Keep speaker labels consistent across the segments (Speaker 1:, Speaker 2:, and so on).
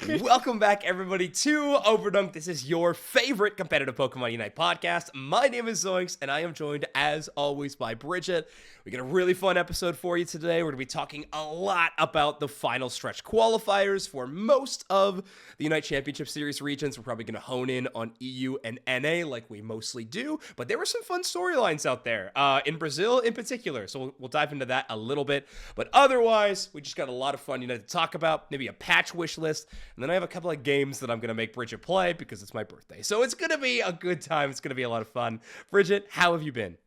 Speaker 1: Welcome back, everybody, to Overdunk. This is your favorite competitive Pokemon Unite podcast. My name is ZOINKS, and I am joined, as always, by Bridget. We got a really fun episode for you today. We're going to be talking a lot about the final stretch qualifiers for most of the Unite Championship Series regions. We're probably going to hone in on EU and NA like we mostly do, but there were some fun storylines out there, in Brazil in particular, so we'll dive into that a little bit. But otherwise, we just got a lot of fun Unite to talk about, maybe a patch wish list, and then I have a couple of games that I'm going to make Bridget play because it's my birthday. So it's going to be a good time. It's going to be a lot of fun. Bridget, how have you been?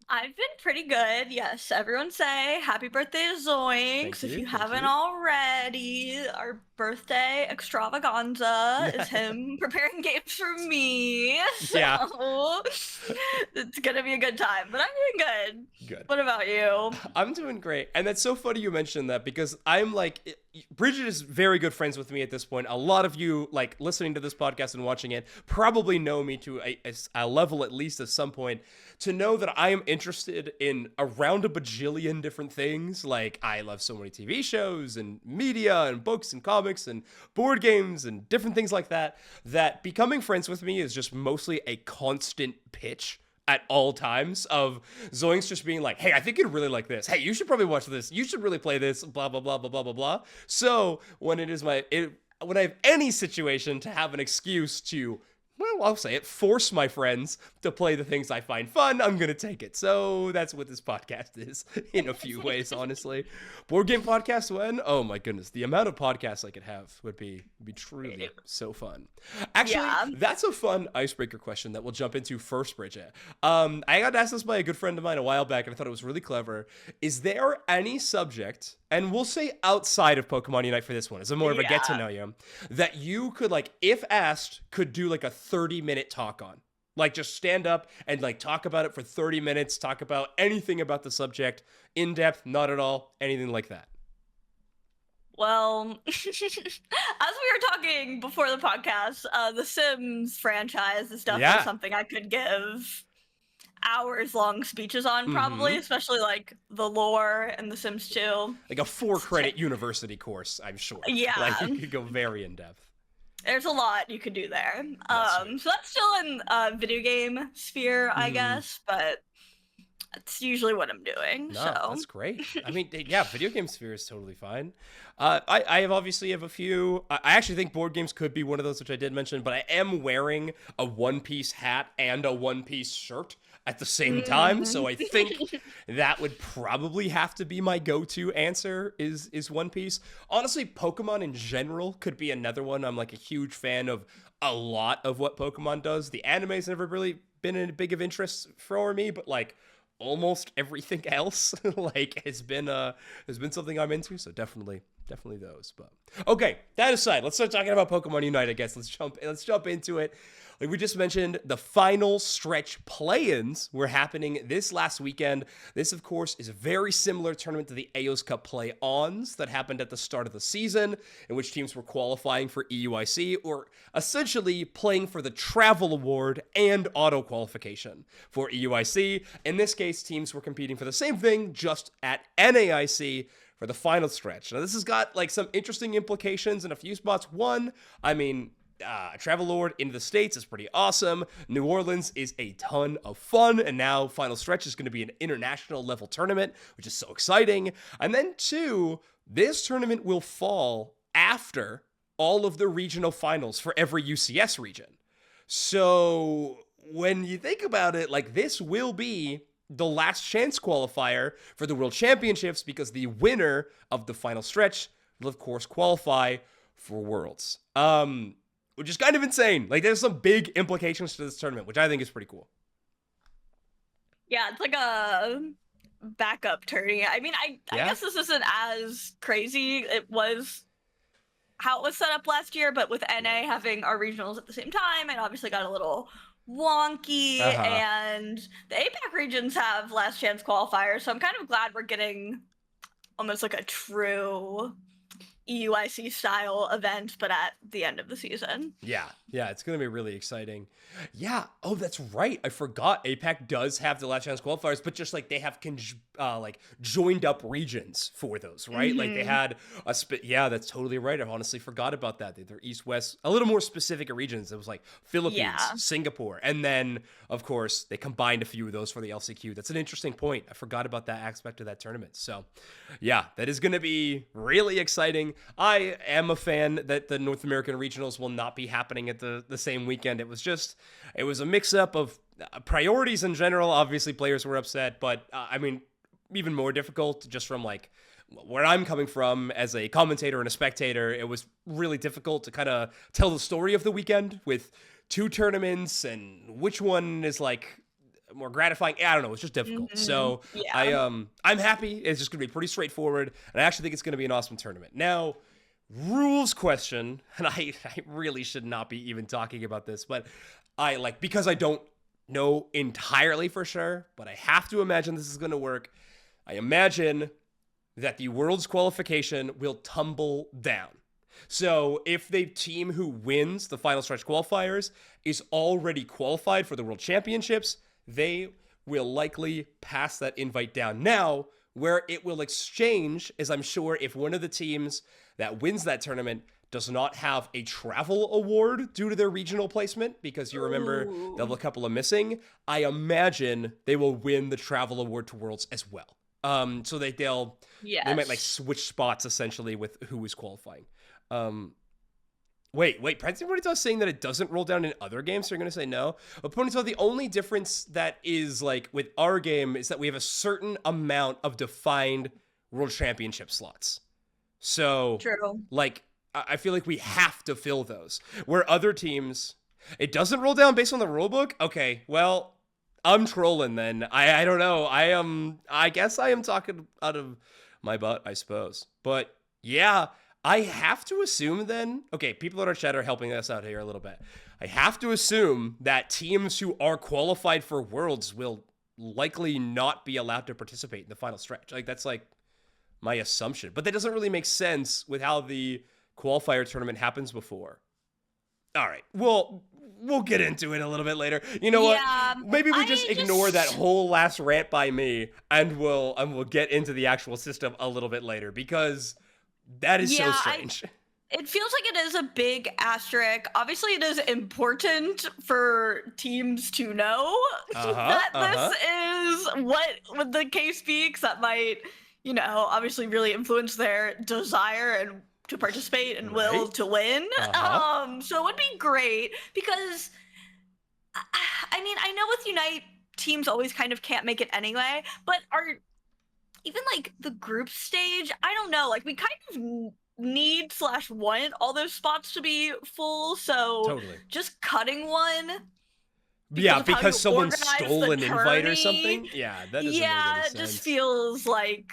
Speaker 2: I've been pretty good. Yes, everyone say happy birthday to Zoinks. If you haven't already, our birthday extravaganza is him preparing games for me.
Speaker 1: Yeah.
Speaker 2: So it's gonna be a good time, but I'm doing good.
Speaker 1: Good.
Speaker 2: What about you?
Speaker 1: I'm doing great. And that's so funny you mentioned that because I'm like, Bridget is very good friends with me at this point. A lot of you, like, listening to this podcast and watching it probably know me to a level, at least at some point, to know that I am interested in around a bajillion different things. Like, I love so many TV shows and media and books and comics and board games and different things like that, that becoming friends with me is just mostly a constant pitch at all times of Zoinks just being like, hey, I think you'd really like this. Hey, you should probably watch this. You should really play this, blah, blah, blah, blah, blah, blah, blah. So when when I have any situation to have an excuse to, well, I'll say it, force my friends to play the things I find fun, I'm going to take it. So that's what this podcast is in a few ways, honestly. Board game podcast when? Oh my goodness. The amount of podcasts I could have would be truly so fun. Actually, that's a fun icebreaker question that we'll jump into first, Bridget. I got asked this by a good friend of mine a while back, and I thought it was really clever. Is there any subject, and we'll say outside of Pokemon Unite for this one, as a more of a get to know you, that you could, like, if asked, could do like a 30-minute talk on? Like, just stand up and, like, talk about it for 30 minutes, talk about anything about the subject, in depth, not at all, anything like that.
Speaker 2: Well, as we were talking before the podcast, the Sims franchise is definitely something I could give hours-long speeches on, probably, especially, like, the lore and the Sims 2.
Speaker 1: Like a 4-credit university course, I'm sure.
Speaker 2: Yeah.
Speaker 1: Like, you could go very in-depth.
Speaker 2: There's a lot you could do there. So that's still in video game sphere, I guess, but that's usually what I'm doing.
Speaker 1: No,
Speaker 2: so
Speaker 1: that's great. I mean, yeah, video game sphere is totally fine. I have obviously have a few. I actually think board games could be one of those, which I did mention, but I am wearing a One Piece hat and a One Piece shirt at the same time, so I think that would probably have to be my go-to answer is One Piece. Honestly, Pokemon in general could be another one. I'm like a huge fan of a lot of what Pokemon does. The anime's never really been a big of interest for me, but like almost everything else like has been something I'm into, so definitely those. But okay, that aside, let's start talking about Pokemon Unite, I guess. Let's jump into it. Like we just mentioned, the final stretch play-ins were happening this last weekend. This, of course, is a very similar tournament to the AOS Cup play-ons that happened at the start of the season, in which teams were qualifying for EUIC, or essentially playing for the Travel Award and auto qualification for EUIC. In this case, teams were competing for the same thing, just at NAIC for the final stretch. Now, this has got like some interesting implications in a few spots. One, I mean, Travel Lord into the States is pretty awesome. New Orleans is a ton of fun, and now Final Stretch is going to be an international level tournament, which is so exciting. And then two, this tournament will fall after all of the regional finals for every UCS region. So when you think about it, like, this will be the last chance qualifier for the World Championships, because the winner of the Final Stretch will, of course, qualify for Worlds. Which is kind of insane. Like, there's some big implications to this tournament, which I think is pretty cool.
Speaker 2: Yeah, it's like a backup tourney. I mean, I guess this isn't as crazy. It was how it was set up last year, but with NA having our regionals at the same time, it obviously got a little wonky, and the APAC regions have last chance qualifiers, so I'm kind of glad we're getting almost like a true EUIC style event, but at the end of the season.
Speaker 1: Yeah, it's gonna be really exciting. Yeah. Oh, that's right. I forgot. APAC does have the last chance qualifiers, but just like they have like joined up regions for those, right? Like they had a Yeah, that's totally right. I honestly forgot about that. They're East, West, a little more specific regions. It was like Philippines, Singapore, and then of course they combined a few of those for the LCQ. That's an interesting point. I forgot about that aspect of that tournament. So, yeah, that is gonna be really exciting. I am a fan that the North American regionals will not be happening at the same weekend. It was a mix-up of priorities in general. Obviously, players were upset, but I mean, even more difficult just from like where I'm coming from as a commentator and a spectator. It was really difficult to kind of tell the story of the weekend with two tournaments and which one is like more gratifying. I don't know. It's just difficult. So I'm happy. It's just gonna be pretty straightforward, and I actually think it's gonna be an awesome tournament. Now, rules question, and I really should not be even talking about this, but because I don't know entirely for sure, but I have to imagine this is gonna work. I imagine that the Worlds qualification will tumble down. So if the team who wins the final stretch qualifiers is already qualified for the World Championships, they will likely pass that invite down. Now, where it will exchange is, I'm sure, if one of the teams that wins that tournament does not have a travel award due to their regional placement, because you remember they'll have a couple of missing, I imagine they will win the travel award to Worlds as well. So they might like switch spots essentially with who is qualifying. Wait, Ponytail is saying that it doesn't roll down in other games, so you're going to say no? But Ponytail, the only difference that is, like, with our game is that we have a certain amount of defined World Championship slots. So, like, I feel like we have to fill those. Where other teams, it doesn't roll down based on the rulebook? Okay, well, I'm trolling then. I don't know. I guess I am talking out of my butt, I suppose. But, yeah, I have to assume then, okay, people in our chat are helping us out here a little bit. I have to assume that teams who are qualified for Worlds will likely not be allowed to participate in the final stretch. Like, that's like my assumption. But that doesn't really make sense with how the qualifier tournament happens before. All right, we'll get into it a little bit later. You know what? Maybe we just ignore that whole last rant by me, and we'll get into the actual system a little bit later, because that is so strange.
Speaker 2: It feels like it is a big asterisk. Obviously, it is important for teams to know that this is what would the case be, because that might, obviously really influence their desire and to participate and will to win. So it would be great, because, I mean, I know with Unite, teams always kind of can't make it anyway, but even like the group stage, I don't know, like we kind of need/want all those spots to be full, so just cutting one
Speaker 1: because someone stole an invite or something, that doesn't make any sense.
Speaker 2: It just feels like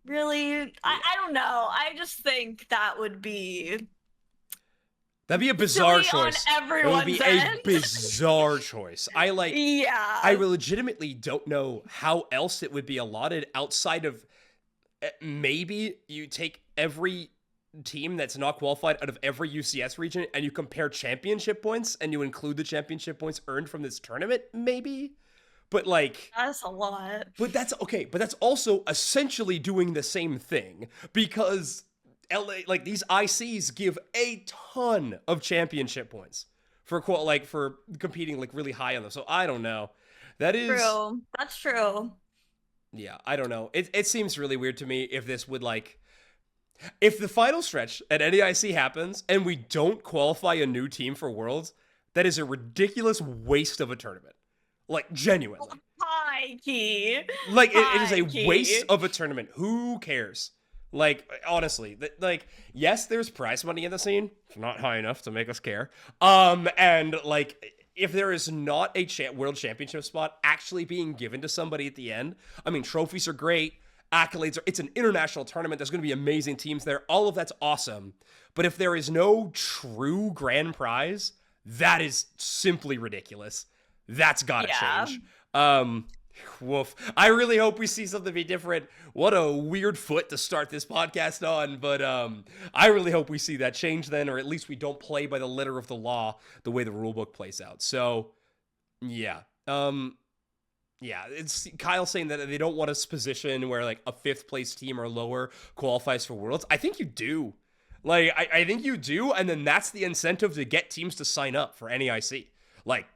Speaker 2: really I don't know. I just think that'd be a
Speaker 1: bizarre choice.
Speaker 2: It would be
Speaker 1: a bizarre choice. I legitimately don't know how else it would be allotted outside of maybe you take every team that's not qualified out of every UCS region and you compare championship points and you include the championship points earned from this tournament, maybe. But like,
Speaker 2: that's a lot.
Speaker 1: But that's okay. But that's also essentially doing the same thing, because LA, like, these ICs give a ton of championship points for competing like really high on them. So I don't know. That is
Speaker 2: true. That's true.
Speaker 1: Yeah, I don't know. It seems really weird to me if this would if the final stretch at NAIC happens and we don't qualify a new team for Worlds, that is a ridiculous waste of a tournament. Like, genuinely.
Speaker 2: High key.
Speaker 1: Like, it is a waste of a tournament. Who cares? Like, honestly, like, yes, there's prize money in the scene. It's not high enough to make us care. And like, if there is not a world championship spot actually being given to somebody at the end, I mean, trophies are great, accolades it's an international tournament. There's going to be amazing teams there. All of that's awesome. But if there is no true grand prize, that is simply ridiculous. That's got to change. Woof. I really hope we see something be different. What a weird foot to start this podcast on, but I really hope we see that change then, or at least we don't play by the letter of the law the way the rulebook plays out. So, yeah. Yeah, it's Kyle saying that they don't want a position where like a 5th place team or lower qualifies for Worlds. I think you do. Like, I think you do, and then that's the incentive to get teams to sign up for NEIC. Like,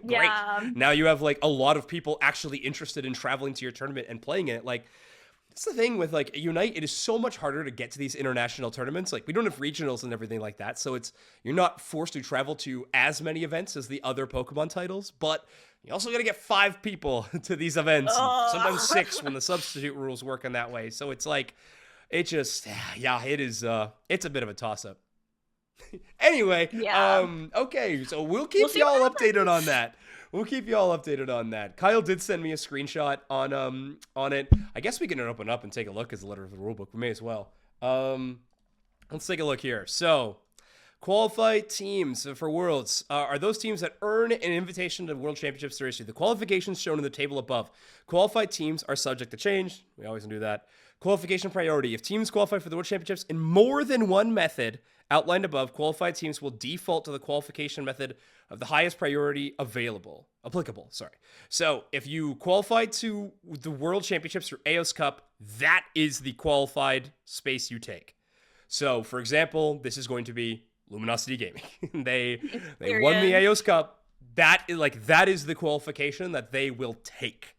Speaker 1: great.
Speaker 2: Yeah.
Speaker 1: Now you have like a lot of people actually interested in traveling to your tournament and playing it. Like, that's the thing with like Unite. It is so much harder to get to these international tournaments. Like, we don't have regionals and everything like that, so you're not forced to travel to as many events as the other Pokemon titles. But you also got to get 5 people to these events, and sometimes 6 when the substitute rules work in that way. So it's like, it just, yeah, it is. It's a bit of a toss up. Anyway,
Speaker 2: Yeah.
Speaker 1: okay, so we'll keep y'all updated on that. We'll keep y'all updated on that. Kyle did send me a screenshot on it. I guess we can open up and take a look as the letter of the rulebook. We may as well. Let's take a look here. So, qualified teams for Worlds are those teams that earn an invitation to World Championship Series 2. The qualifications shown in the table above. Qualified teams are subject to change. We always do that. Qualification priority. If teams qualify for the World Championships in more than one method outlined above, qualified teams will default to the qualification method of the highest priority applicable. So if you qualified to the World Championships or AOS Cup, that is the qualified space you take. So, for example, this is going to be Luminosity Gaming. they won the AOS Cup. That is the qualification that they will take.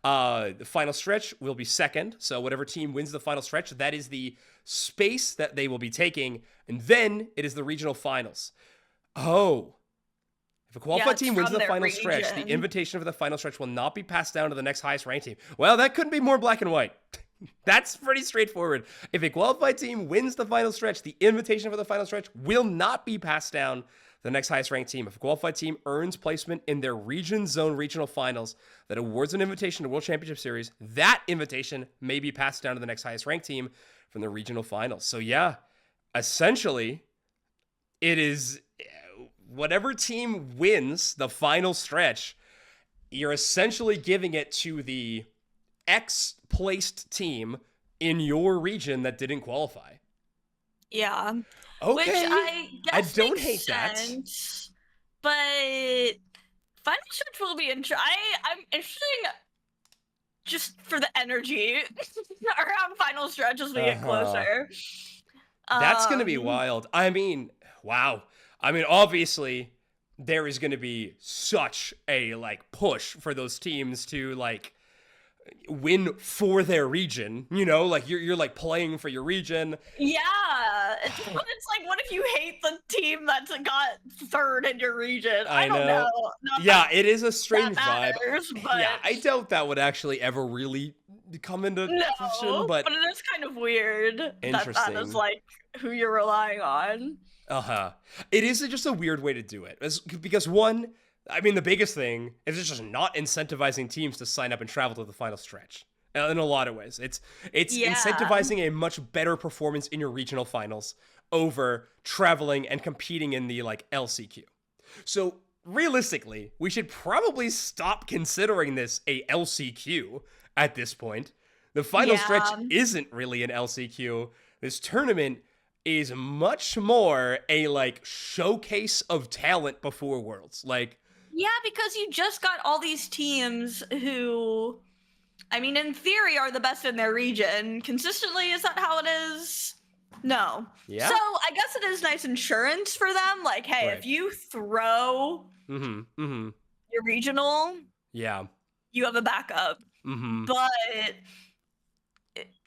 Speaker 1: The final stretch will be second. So whatever team wins the final stretch, that is the space that they will be taking. And then it is the regional finals. Oh. If a qualified team wins the final stretch, the invitation for the final stretch will not be passed down to the next highest ranked team. Well, that couldn't be more black and white. That's pretty straightforward. If a qualified team wins the final stretch, the invitation for the final stretch will not be passed down to the next highest ranked team. If a qualified team earns placement in their region zone regional finals that awards an invitation to World Championship Series, that invitation may be passed down to the next highest ranked team from the regional finals. So yeah, essentially, it is whatever team wins the final stretch, you're essentially giving it to the X-placed team in your region that didn't qualify.
Speaker 2: Yeah.
Speaker 1: Okay.
Speaker 2: Which I guess
Speaker 1: don't
Speaker 2: makes
Speaker 1: hate
Speaker 2: sense, that. But final stretch will be interesting. I'm interested just for the energy around final stretch as we get closer.
Speaker 1: That's going to be wild. I mean, wow. I mean, obviously, there is going to be such a push for those teams to win for their region. You know, you're playing for your region.
Speaker 2: Yeah, it's what if you hate the team that's got third in your region? I don't know.
Speaker 1: Yeah, it is a strange vibe.
Speaker 2: But
Speaker 1: yeah, I doubt that would actually ever really come into question. But
Speaker 2: it is kind of weird that is who you're relying on.
Speaker 1: It is just a weird way to do it. Because one, I mean, the biggest thing is it's just not incentivizing teams to sign up and travel to the final stretch. In a lot of ways, it's incentivizing a much better performance in your regional finals over traveling and competing in the LCQ. So realistically, we should probably stop considering this a LCQ at this point. The final stretch isn't really an LCQ. This tournament is much more a showcase of talent before Worlds.
Speaker 2: Yeah, because you just got all these teams who, I mean, in theory, are the best in their region. Consistently, is that how it is? No.
Speaker 1: Yeah.
Speaker 2: So I guess it is nice insurance for them. Hey, if you throw your regional, you have a backup. But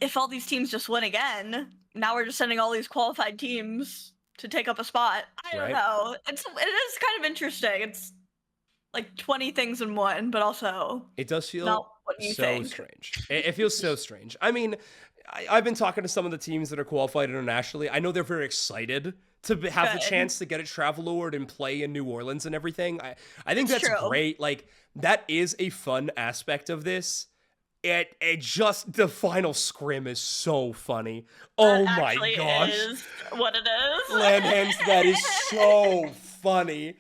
Speaker 2: if all these teams just win again, now we're just sending all these qualified teams to take up a spot. I don't know. It is kind of interesting. It's 20 things in one, but also
Speaker 1: it does feel
Speaker 2: so
Speaker 1: strange. It feels so strange. I mean, I've been talking to some of the teams that are qualified internationally. I know they're very excited to have the chance to get a travel award and play in New Orleans and everything. I think that's great. That is a fun aspect of this. It just, the final scrim is so funny. Oh my gosh.
Speaker 2: Is what it is.
Speaker 1: Land hands, that is so funny.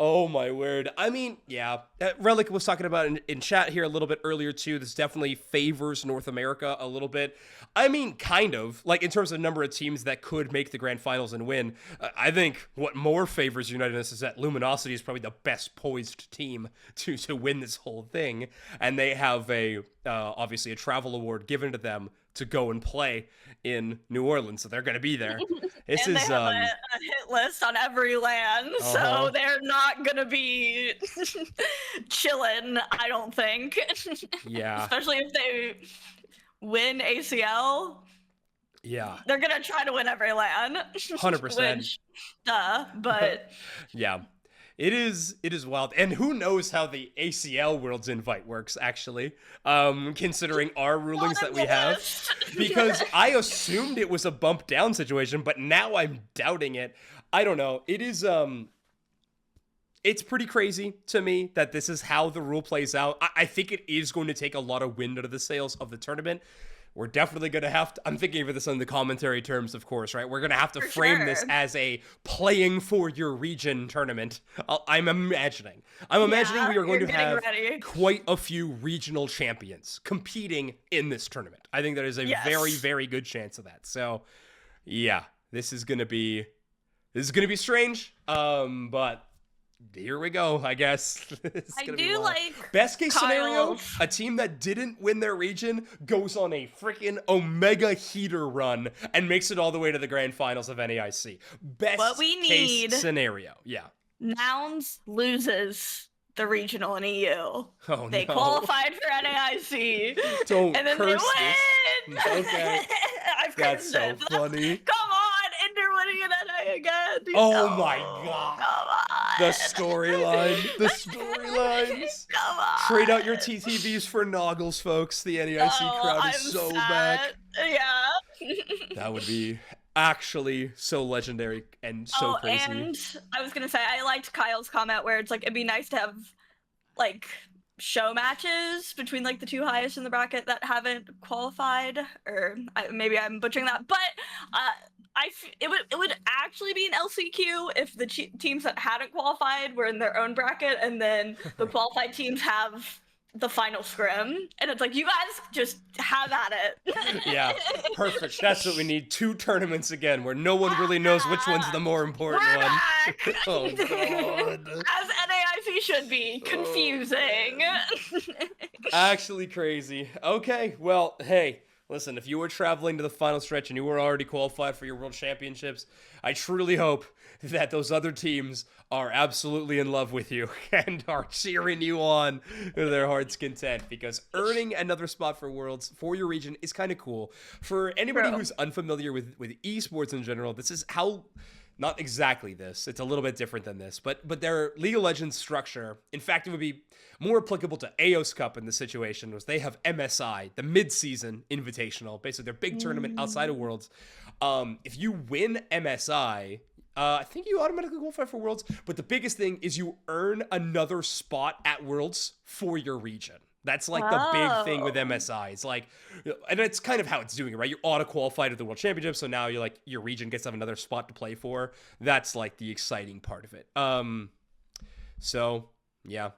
Speaker 1: Oh my word. I mean, yeah. Relic was talking about in chat here a little bit earlier too. This definitely favors North America a little bit. I mean, kind of. Like in terms of number of teams that could make the grand finals and win. I think what more favors United is that Luminosity is probably the best poised team to win this whole thing, and they have a obviously a travel award given to them to go and play in New Orleans, so they're going to be there. This
Speaker 2: and
Speaker 1: is
Speaker 2: they have a hit list on every land, so they're not going to be chilling, I don't think.
Speaker 1: Yeah.
Speaker 2: Especially if they win ACL.
Speaker 1: Yeah.
Speaker 2: They're going to try to win every land.
Speaker 1: 100%.
Speaker 2: Which, but
Speaker 1: yeah. It is wild. And who knows how the ACL Worlds invite works, actually, considering our rulings that we have. Because I assumed it was a bump down situation, but now I'm doubting it. I don't know. It is, it's pretty crazy to me that this is how the rule plays out. I think it is going to take a lot of wind out of the sails of the tournament. We're definitely going to have to, I'm thinking of this in the commentary terms, of course, right? We're going to have to frame this as a playing for your region tournament. I'm imagining we are going to have quite a few regional champions competing in this tournament. I think there is a very, very good chance of that. So, yeah, this is going to be strange, but here we go, I guess.
Speaker 2: I do like
Speaker 1: best case scenario, a team that didn't win their region goes on a freaking Omega heater run and makes it all the way to the grand finals of NAIC. Best case scenario. Yeah.
Speaker 2: Nouns loses the regional in EU.
Speaker 1: Oh,
Speaker 2: they qualified for NAIC.
Speaker 1: Don't
Speaker 2: and then
Speaker 1: curse
Speaker 2: they win.
Speaker 1: This. Okay.
Speaker 2: I've
Speaker 1: That's so funny.
Speaker 2: Come on, Inter winning an NA again.
Speaker 1: Oh my god.
Speaker 2: Come on.
Speaker 1: The storyline. The storylines.
Speaker 2: Come on.
Speaker 1: Trade out your TTVs for Noggles, folks. The NAIC crowd is so back.
Speaker 2: Yeah.
Speaker 1: That would be actually so legendary and so crazy.
Speaker 2: And I was gonna say, I liked Kyle's comment where it's like, it'd be nice to have like show matches between like the two highest in the bracket that haven't qualified, or maybe I'm butchering that, but it would actually be an LCQ if the teams that hadn't qualified were in their own bracket, and then the qualified teams have the final scrim, and it's like, you guys just have at it.
Speaker 1: Yeah, perfect. That's what we need. 2 tournaments again where no one really knows which one's the more important one. Oh god.
Speaker 2: As NAIC should be. Confusing.
Speaker 1: Actually crazy. Okay, well, hey, listen, if you were traveling to the final stretch and you were already qualified for your world championships, I truly hope that those other teams are absolutely in love with you and are cheering you on to their heart's content, because earning another spot for Worlds for your region is kind of cool. For anybody who's unfamiliar with esports in general, this is how... Not exactly this. It's a little bit different than this, but their League of Legends structure, in fact, it would be more applicable to AOS Cup in this situation, was they have MSI, the mid-season invitational, basically their big tournament outside of Worlds. If you win MSI, I think you automatically qualify for Worlds, but the biggest thing is you earn another spot at Worlds for your region. That's like the big thing with MSI. It's like, and it's kind of how it's doing it, right? You're auto-qualified to the World Championship, so now you're like, your region gets to have another spot to play for. That's like the exciting part of it. So yeah,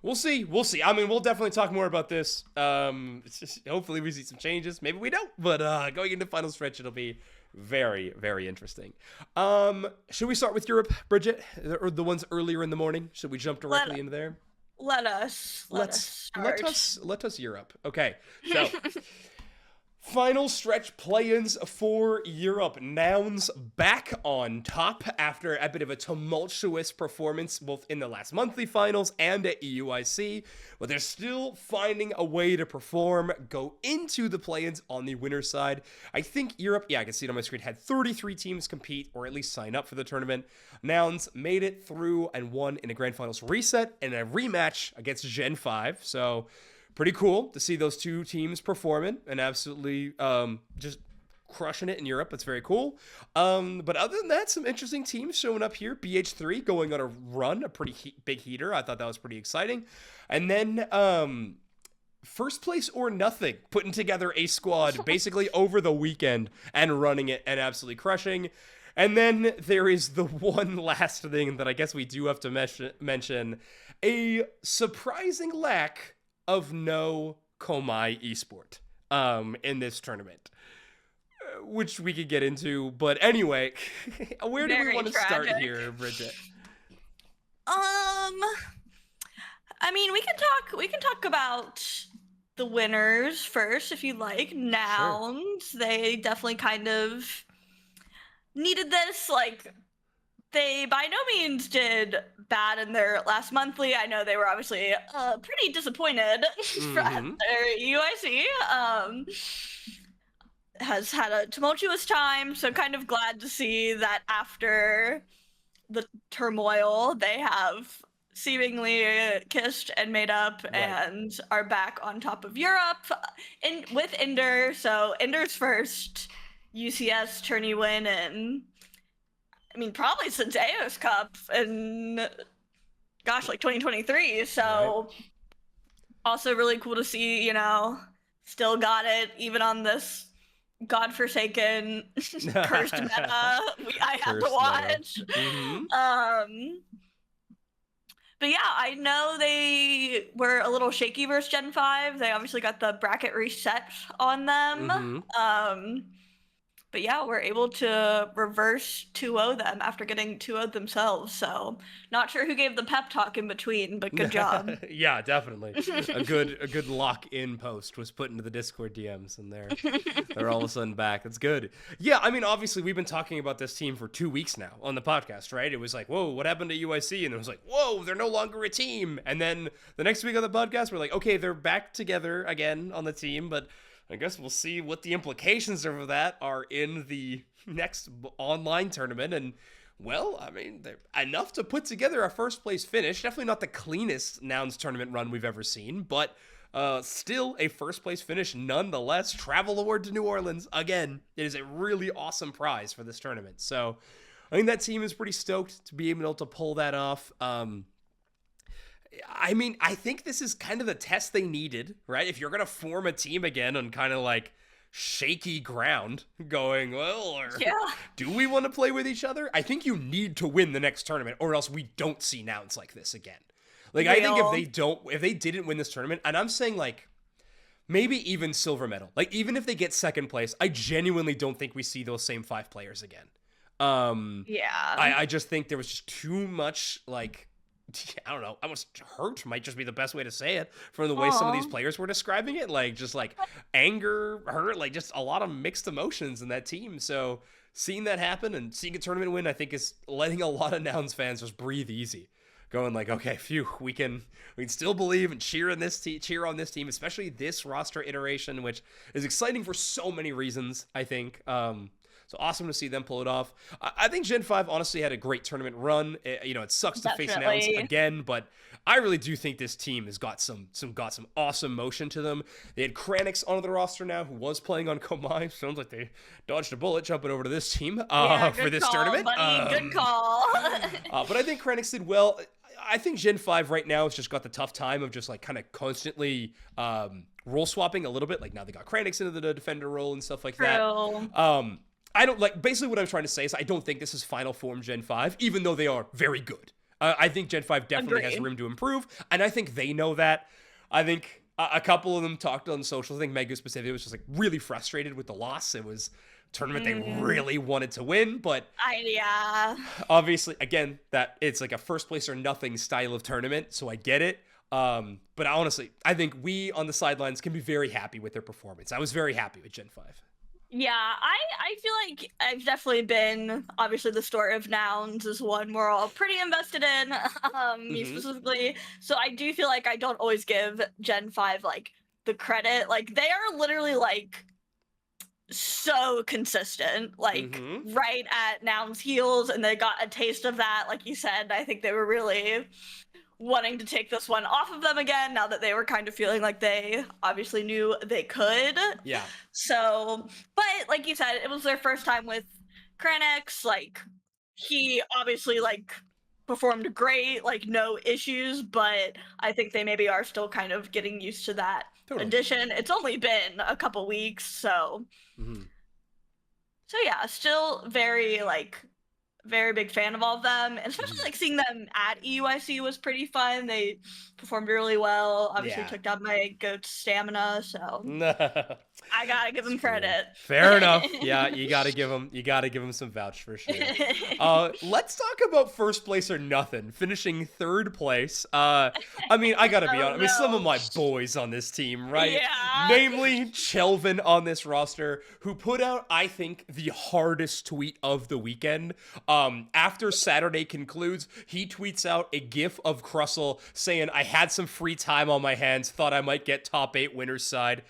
Speaker 1: we'll see. I mean, we'll definitely talk more about this. Hopefully we see some changes. Maybe we don't, but going into final stretch, it'll be very, very interesting. Should we start with Europe, Bridget? Or the ones earlier in the morning? Should we jump directly into there?
Speaker 2: Let us
Speaker 1: Europe. Okay, so final stretch play-ins for Europe. Nouns back on top after a bit of a tumultuous performance both in the last monthly finals and at EUIC, but they're still finding a way to perform, go into the play-ins on the winner's side. I think Europe, yeah, I can see it on my screen, had 33 teams compete or at least sign up for the tournament. Nouns made it through and won in a grand finals reset and a rematch against Gen 5, so pretty cool to see those two teams performing and absolutely just crushing it in Europe. That's very cool. But other than that, some interesting teams showing up here. BH3 going on a run, a pretty big heater. I thought that was pretty exciting. And then First Place or Nothing, putting together a squad basically over the weekend and running it and absolutely crushing. And then there is the one last thing that I guess we do have to mention, a surprising lack of no Komai esport in this tournament, which we could get into. But anyway, where do we want to start here, Bridget?
Speaker 2: I mean, we can talk about the winners first if you like. Nouns, sure. They definitely kind of needed this. Like, they by no means did bad in their last monthly. I know they were obviously pretty disappointed from their UIC. Has had a tumultuous time, so kind of glad to see that after the turmoil, they have seemingly kissed and made up, right, and are back on top of Europe with Ender. So Ender's first UCS tourney win, and I mean probably since AOS Cup in gosh, like 2023. So right. Also really cool to see, you know, still got it even on this godforsaken cursed meta I had to watch. But yeah, I know they were a little shaky versus Gen 5. They obviously got the bracket reset on them. But yeah, we're able to reverse 2-0 them after getting 2-0 themselves. So not sure who gave the pep talk in between, but good job.
Speaker 1: Yeah, definitely. A good lock-in post was put into the Discord DMs, and they're all of a sudden back. That's good. Yeah, I mean, obviously we've been talking about this team for 2 weeks now on the podcast, right? It was like, whoa, what happened to UIC? And it was like, whoa, they're no longer a team. And then the next week on the podcast, we're like, okay, they're back together again on the team, but I guess we'll see what the implications of that are in the next online tournament. And, well, I mean, they're enough to put together a first-place finish. Definitely not the cleanest Nouns tournament run we've ever seen, but still a first-place finish nonetheless. Travel award to New Orleans. Again, it is a really awesome prize for this tournament. So I think that team is pretty stoked to be able to pull that off. I mean, I think this is kind of the test they needed, right? If you're going to form a team again on kind of like shaky ground, going, well, do we want to play with each other? I think you need to win the next tournament, or else we don't see Nouns like this again. Like, I think if they didn't win this tournament, and I'm saying like, maybe even silver medal, like even if they get second place, I genuinely don't think we see those same 5 players again. I just think there was just too much, like, I don't know, almost hurt might just be the best way to say it from the way some of these players were describing it, like just like anger, hurt, like just a lot of mixed emotions in that team. So seeing that happen and seeing a tournament win, I think is letting a lot of Nouns fans just breathe easy, going like, okay, phew, we can still believe and cheer on this team, especially this roster iteration, which is exciting for so many reasons, I think. So awesome to see them pull it off. I think Gen 5 honestly had a great tournament run. It sucks to face Nouns again, but I really do think this team has got some awesome motion to them. They had Kranix on the roster now, who was playing on Komai. Sounds like they dodged a bullet jumping over to this team for this tournament.
Speaker 2: Buddy. Good call.
Speaker 1: But I think Kranix did well. I think Gen 5 right now has just got the tough time of just like kind of constantly role swapping a little bit. Like now they got Kranix into the defender role and stuff like that. I don't like, basically what I'm trying to say is I don't think this is final form Gen 5, even though they are very good. I think Gen 5 definitely has room to improve, and I think they know that. I think a couple of them talked on social. I think Mega specifically was just like really frustrated with the loss. It was a tournament they really wanted to win, but obviously, again, that it's like a first place or nothing style of tournament, so I get it. But honestly, I think we on the sidelines can be very happy with their performance. I was very happy with Gen 5.
Speaker 2: Yeah, I feel like I've definitely been, obviously the story of Nouns is one we're all pretty invested in, me specifically, so I do feel like I don't always give Gen 5, like, the credit. Like, they are literally, like, so consistent, like, right at Nouns' heels, and they got a taste of that, like you said. I think they were really wanting to take this one off of them again now that they were kind of feeling like they obviously knew they could.
Speaker 1: Yeah.
Speaker 2: So, but like you said, it was their first time with Kranix. Like, he obviously like performed great, like no issues, but I think they maybe are still kind of getting used to that addition. It's only been a couple weeks, so So yeah, still very big fan of all of them, and especially
Speaker 1: Mhm.
Speaker 2: like seeing them at EUIC was pretty fun. They performed really well. Obviously,
Speaker 1: Yeah.
Speaker 2: took down my goat's stamina, so I gotta give
Speaker 1: It's
Speaker 2: them
Speaker 1: true.
Speaker 2: credit.
Speaker 1: Fair enough. Yeah, you gotta give him some vouch for sure. Let's talk about first place or nothing, finishing third place. I mean, I gotta be
Speaker 2: Oh
Speaker 1: honest. I mean, some of
Speaker 2: no.
Speaker 1: my boys on this team, right?
Speaker 2: Yeah.
Speaker 1: Namely, Chelvin on this roster, who put out, I think, the hardest tweet of the weekend. After Saturday concludes, he tweets out a GIF of Crussell saying, "I had some free time on my hands, thought I might get top 8 winners side."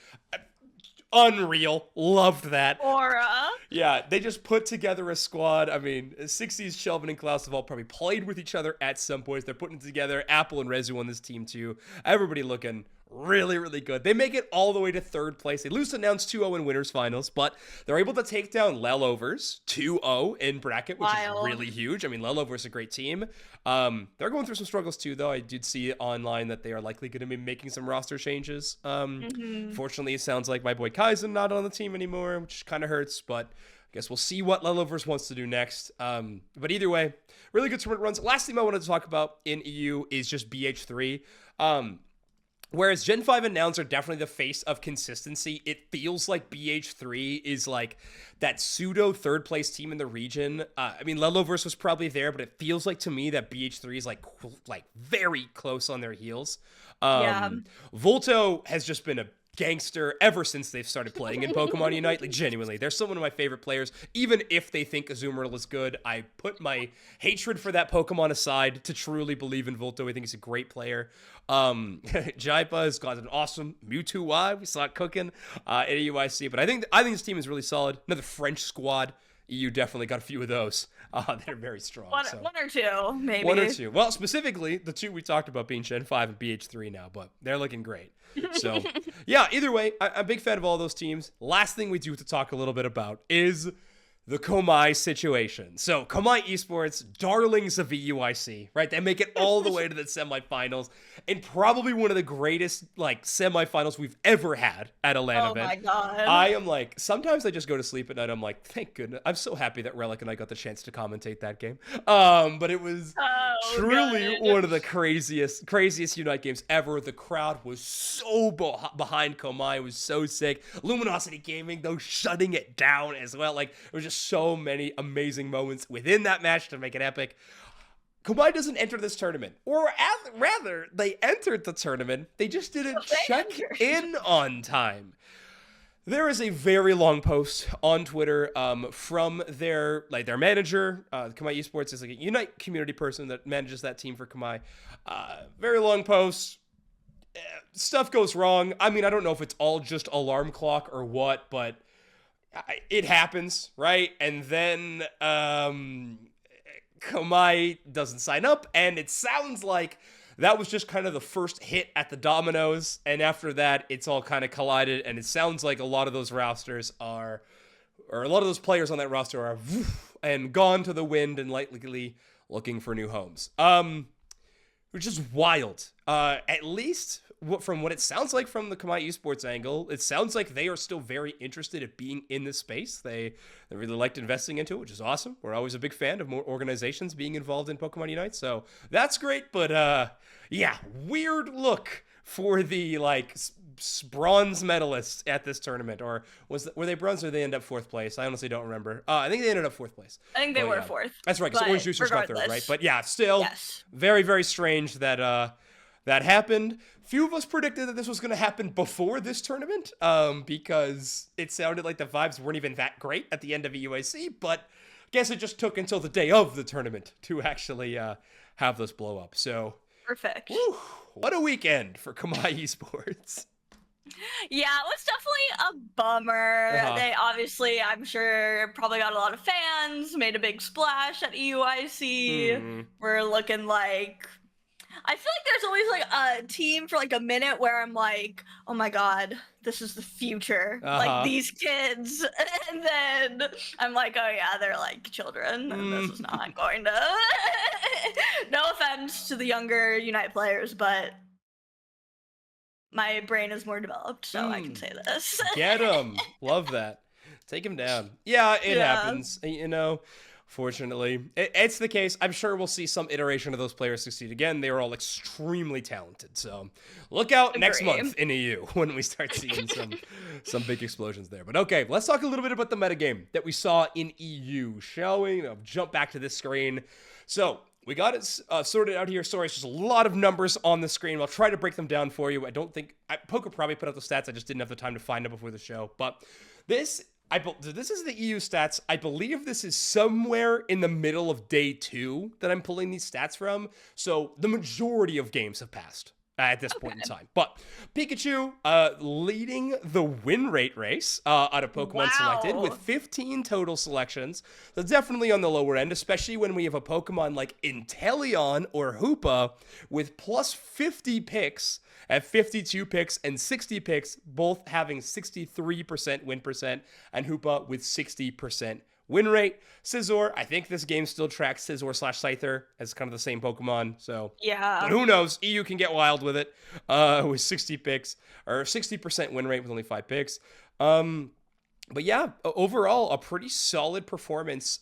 Speaker 1: Unreal. Loved that.
Speaker 2: Aura.
Speaker 1: Yeah, they just put together a squad. I mean, 60s Shelvin and Klaus have all probably played with each other at some points. They're putting together Apple and Rezu on this team too. Everybody looking really, really good. They make it all the way to third place. They lose announced 2-0 in winners finals, but they're able to take down Lelovers 2-0 in bracket, which is
Speaker 2: Wild.
Speaker 1: really huge. I mean, Lelovers a great team. They're going through some struggles too, though. I did see online that they are likely going to be making some roster changes. Fortunately, it sounds like my boy Kaizen not on the team anymore, which kind of hurts, but I guess we'll see what Lelovers wants to do next. But either way, really good tournament runs. Last thing I wanted to talk about in EU is just BH3. Whereas Gen 5 and Nouns are definitely the face of consistency, it feels like BH3 is like that pseudo third place team in the region. I mean, Lelovers was probably there, but it feels like to me that BH3 is like very close on their heels.
Speaker 2: Yeah.
Speaker 1: Volto has just been a gangster ever since they've started playing in Pokemon Unite. Like, genuinely, they're still one of my favorite players. Even if they think Azumarill is good, I put my hatred for that Pokemon aside to truly believe in Volto. I think he's a great player. Jaipa has got an awesome Mewtwo Y. We saw it cooking at UIC, but I think this team is really solid. Another French squad. EU definitely got a few of those. They're very strong.
Speaker 2: One or two, maybe.
Speaker 1: One or two. Well, specifically, the two we talked about being Gen 5 and BH3 now, but they're looking great. So, yeah, either way, I'm a big fan of all those teams. Last thing we do to talk a little bit about is the Komai situation. So, Komai Esports, darlings of EUIC, right? They make it all the way to the semifinals, and probably one of the greatest, like, semifinals we've ever had at a LAN event.
Speaker 2: Oh my god.
Speaker 1: I am like, sometimes I just go to sleep at night. I'm like, thank goodness. I'm so happy that Relic and I got the chance to commentate that game. But it was truly one of the craziest Unite games ever. The crowd was so behind Komai. It was so sick. Luminosity Gaming, though, shutting it down as well. Like, there was just so many amazing moments within that match to make it epic. Komai doesn't enter this tournament, or rather, they entered the tournament. They just didn't check in on time. There is a very long post on Twitter from their manager. Komai Esports is like a Unite community person that manages that team for Komai. Very long post. Stuff goes wrong. I mean, I don't know if it's all just alarm clock or what, but it happens, right? And then Komai doesn't sign up, and it sounds like that was just kind of the first hit at the dominoes, and after that, it's all kind of collided, and it sounds like a lot of those rosters are, or a lot of those players on that roster are and gone to the wind and likely looking for new homes. Which is wild. At least from what it sounds like from the Komai Esports angle, it sounds like they are still very interested in being in this space. They really liked investing into it, which is awesome. We're always a big fan of more organizations being involved in Pokemon Unite, so that's great. But yeah, weird look for the bronze medalists at this tournament, or were they bronze or they end up fourth place? I honestly don't remember. I think they ended up fourth place.
Speaker 2: I think they were fourth.
Speaker 1: That's right. So Orange Juicers got third, right? But yeah, still
Speaker 2: yes.
Speaker 1: Very, very strange that that happened. Few of us predicted that this was going to happen before this tournament, because it sounded like the vibes weren't even that great at the end of EUAC. But I guess it just took until the day of the tournament to actually have this blow up. So
Speaker 2: perfect.
Speaker 1: Whew, what a weekend for Komai Esports.
Speaker 2: Yeah, it was definitely a bummer. They obviously, I'm sure, probably got a lot of fans, made a big splash at EUIC. We're looking like... I feel like there's always like a team for like a minute where I'm like, oh my god, this is the future. Like these kids. And then I'm like, oh yeah, they're like children. And this is not going to... No offense to the younger Unite players, but my brain is more developed, so I can say this.
Speaker 1: Get 'em. Love that. Take him down. Yeah, it
Speaker 2: Yeah.
Speaker 1: happens. You know, fortunately. It's the case. I'm sure we'll see some iteration of those players succeed again. They were all extremely talented. So look out next month in EU when we start seeing some big explosions there. But okay, let's talk a little bit about the metagame that we saw in EU, shall we? I'll jump back to this screen. So we got it sorted out here. Sorry, it's just a lot of numbers on the screen. I'll try to break them down for you. I don't think... Poker probably put out the stats. I just didn't have the time to find them before the show. But this is the EU stats. I believe this is somewhere in the middle of day 2 that I'm pulling these stats from. So the majority of games have passed at this point in time. But Pikachu leading the win rate race out of Pokemon selected with 15 total selections. That's definitely on the lower end, especially when we have a Pokemon like Inteleon or Hoopa with plus 50 picks at 52 picks and 60 picks, both having 63% win percent, and Hoopa with 60% win rate. Scizor, I think this game still tracks Scizor/Scyther as kind of the same Pokemon, so
Speaker 2: yeah.
Speaker 1: But who knows? EU can get wild with it with 60 picks, or 60% win rate with only 5 picks. But yeah, overall, a pretty solid performance.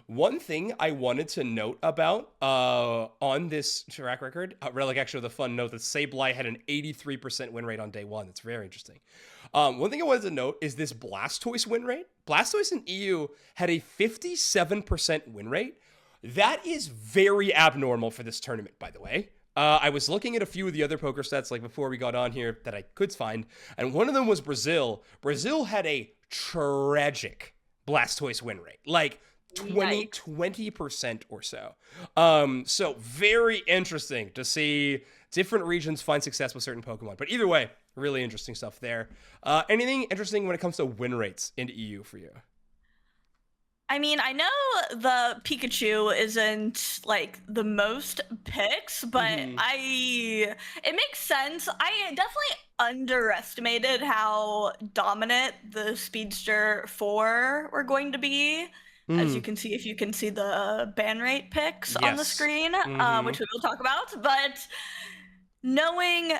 Speaker 1: One thing I wanted to note about on this track record, Relic actually with a fun note that Sableye had an 83% win rate on day 1. That's very interesting. One thing I wanted to note is this Blastoise win rate. Blastoise in EU had a 57% win rate. That is very abnormal for this tournament, by the way. I was looking at a few of the other poker stats like before we got on here that I could find, and one of them was Brazil. Brazil had a tragic Blastoise win rate, like 20% or so. So very interesting to see different regions find success with certain Pokemon. But either way, really interesting stuff there. Anything interesting when it comes to win rates in EU for you?
Speaker 2: I mean, I know the Pikachu isn't like the most picks, but it makes sense. I definitely underestimated how dominant the Speedster 4 were going to be. As you can see, if you can see the ban rate picks on the screen, which we will talk about. But knowing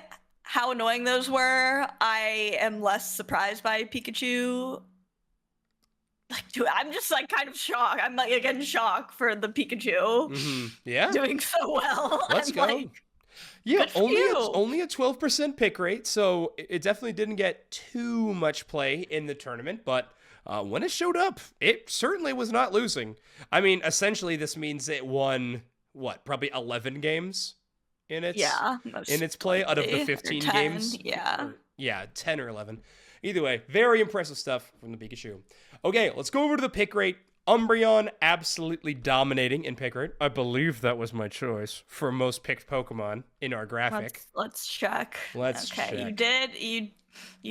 Speaker 2: how annoying those were, I am less surprised by Pikachu. Like, dude, I'm just like kind of shocked. I'm like again shocked for the Pikachu.
Speaker 1: Yeah,
Speaker 2: doing so well.
Speaker 1: Let's go.
Speaker 2: Like,
Speaker 1: yeah, only a 12% pick rate, so it definitely didn't get too much play in the tournament. But when it showed up, it certainly was not losing. I mean, essentially, this means it won probably 11 games in its play out of the 15 games. Yeah, 10 or 11. Either way, very impressive stuff from the Pikachu. Okay, let's go over to the pick rate. Umbreon absolutely dominating in pick rate. I believe that was my choice for most picked Pokemon in our graphic.
Speaker 2: Let's check.
Speaker 1: Let's check.
Speaker 2: You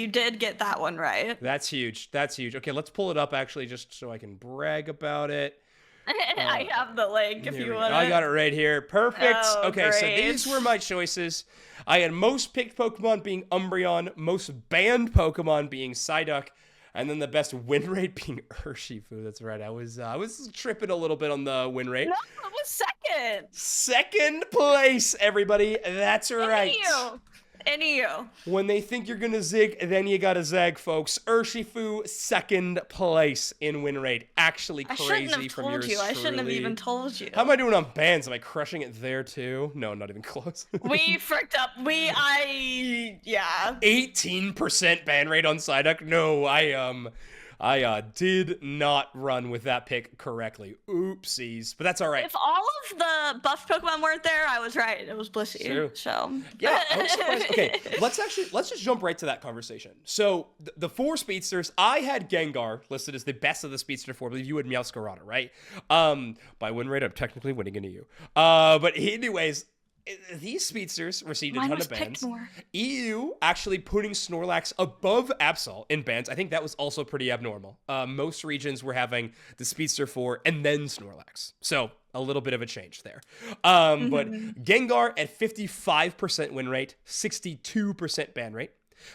Speaker 2: did get that one right.
Speaker 1: That's huge. That's huge. Okay, let's pull it up actually just so I can brag about it.
Speaker 2: I have the link if you want.
Speaker 1: I got it right here. Perfect.
Speaker 2: Oh,
Speaker 1: okay,
Speaker 2: great.
Speaker 1: So these were my choices. I had most picked Pokemon being Umbreon, most banned Pokemon being Psyduck, and then the best win rate being Urshifu. That's right. I was tripping a little bit on the win rate.
Speaker 2: No, it was second.
Speaker 1: Second place, everybody. That's right.
Speaker 2: NEU.
Speaker 1: When they think you're gonna zig, then you gotta zag, folks. Urshifu, second place in win rate. Actually crazy from yours truly.
Speaker 2: I shouldn't have even told you.
Speaker 1: How am I doing on bans? Am I crushing it there too? No, not even close.
Speaker 2: We fricked up.
Speaker 1: 18% ban rate on Psyduck. No, I did not run with that pick correctly. Oopsies. But that's all right.
Speaker 2: If all of the buff Pokemon weren't there, I was right. It was Blissey.
Speaker 1: True.
Speaker 2: So
Speaker 1: yeah, I was surprised. Okay, let's just jump right to that conversation. So the 4 speedsters, I had Gengar listed as the best of the speedster 4. I believe you had Meowscarada, right? By win rate, I'm technically winning in EU. But anyways, these speedsters received a ton of bans. EU actually putting Snorlax above Absol in bans. I think that was also pretty abnormal. Most regions were having the Speedster 4 and then Snorlax. So a little bit of a change there. But Gengar at 55% win rate, 62% ban rate.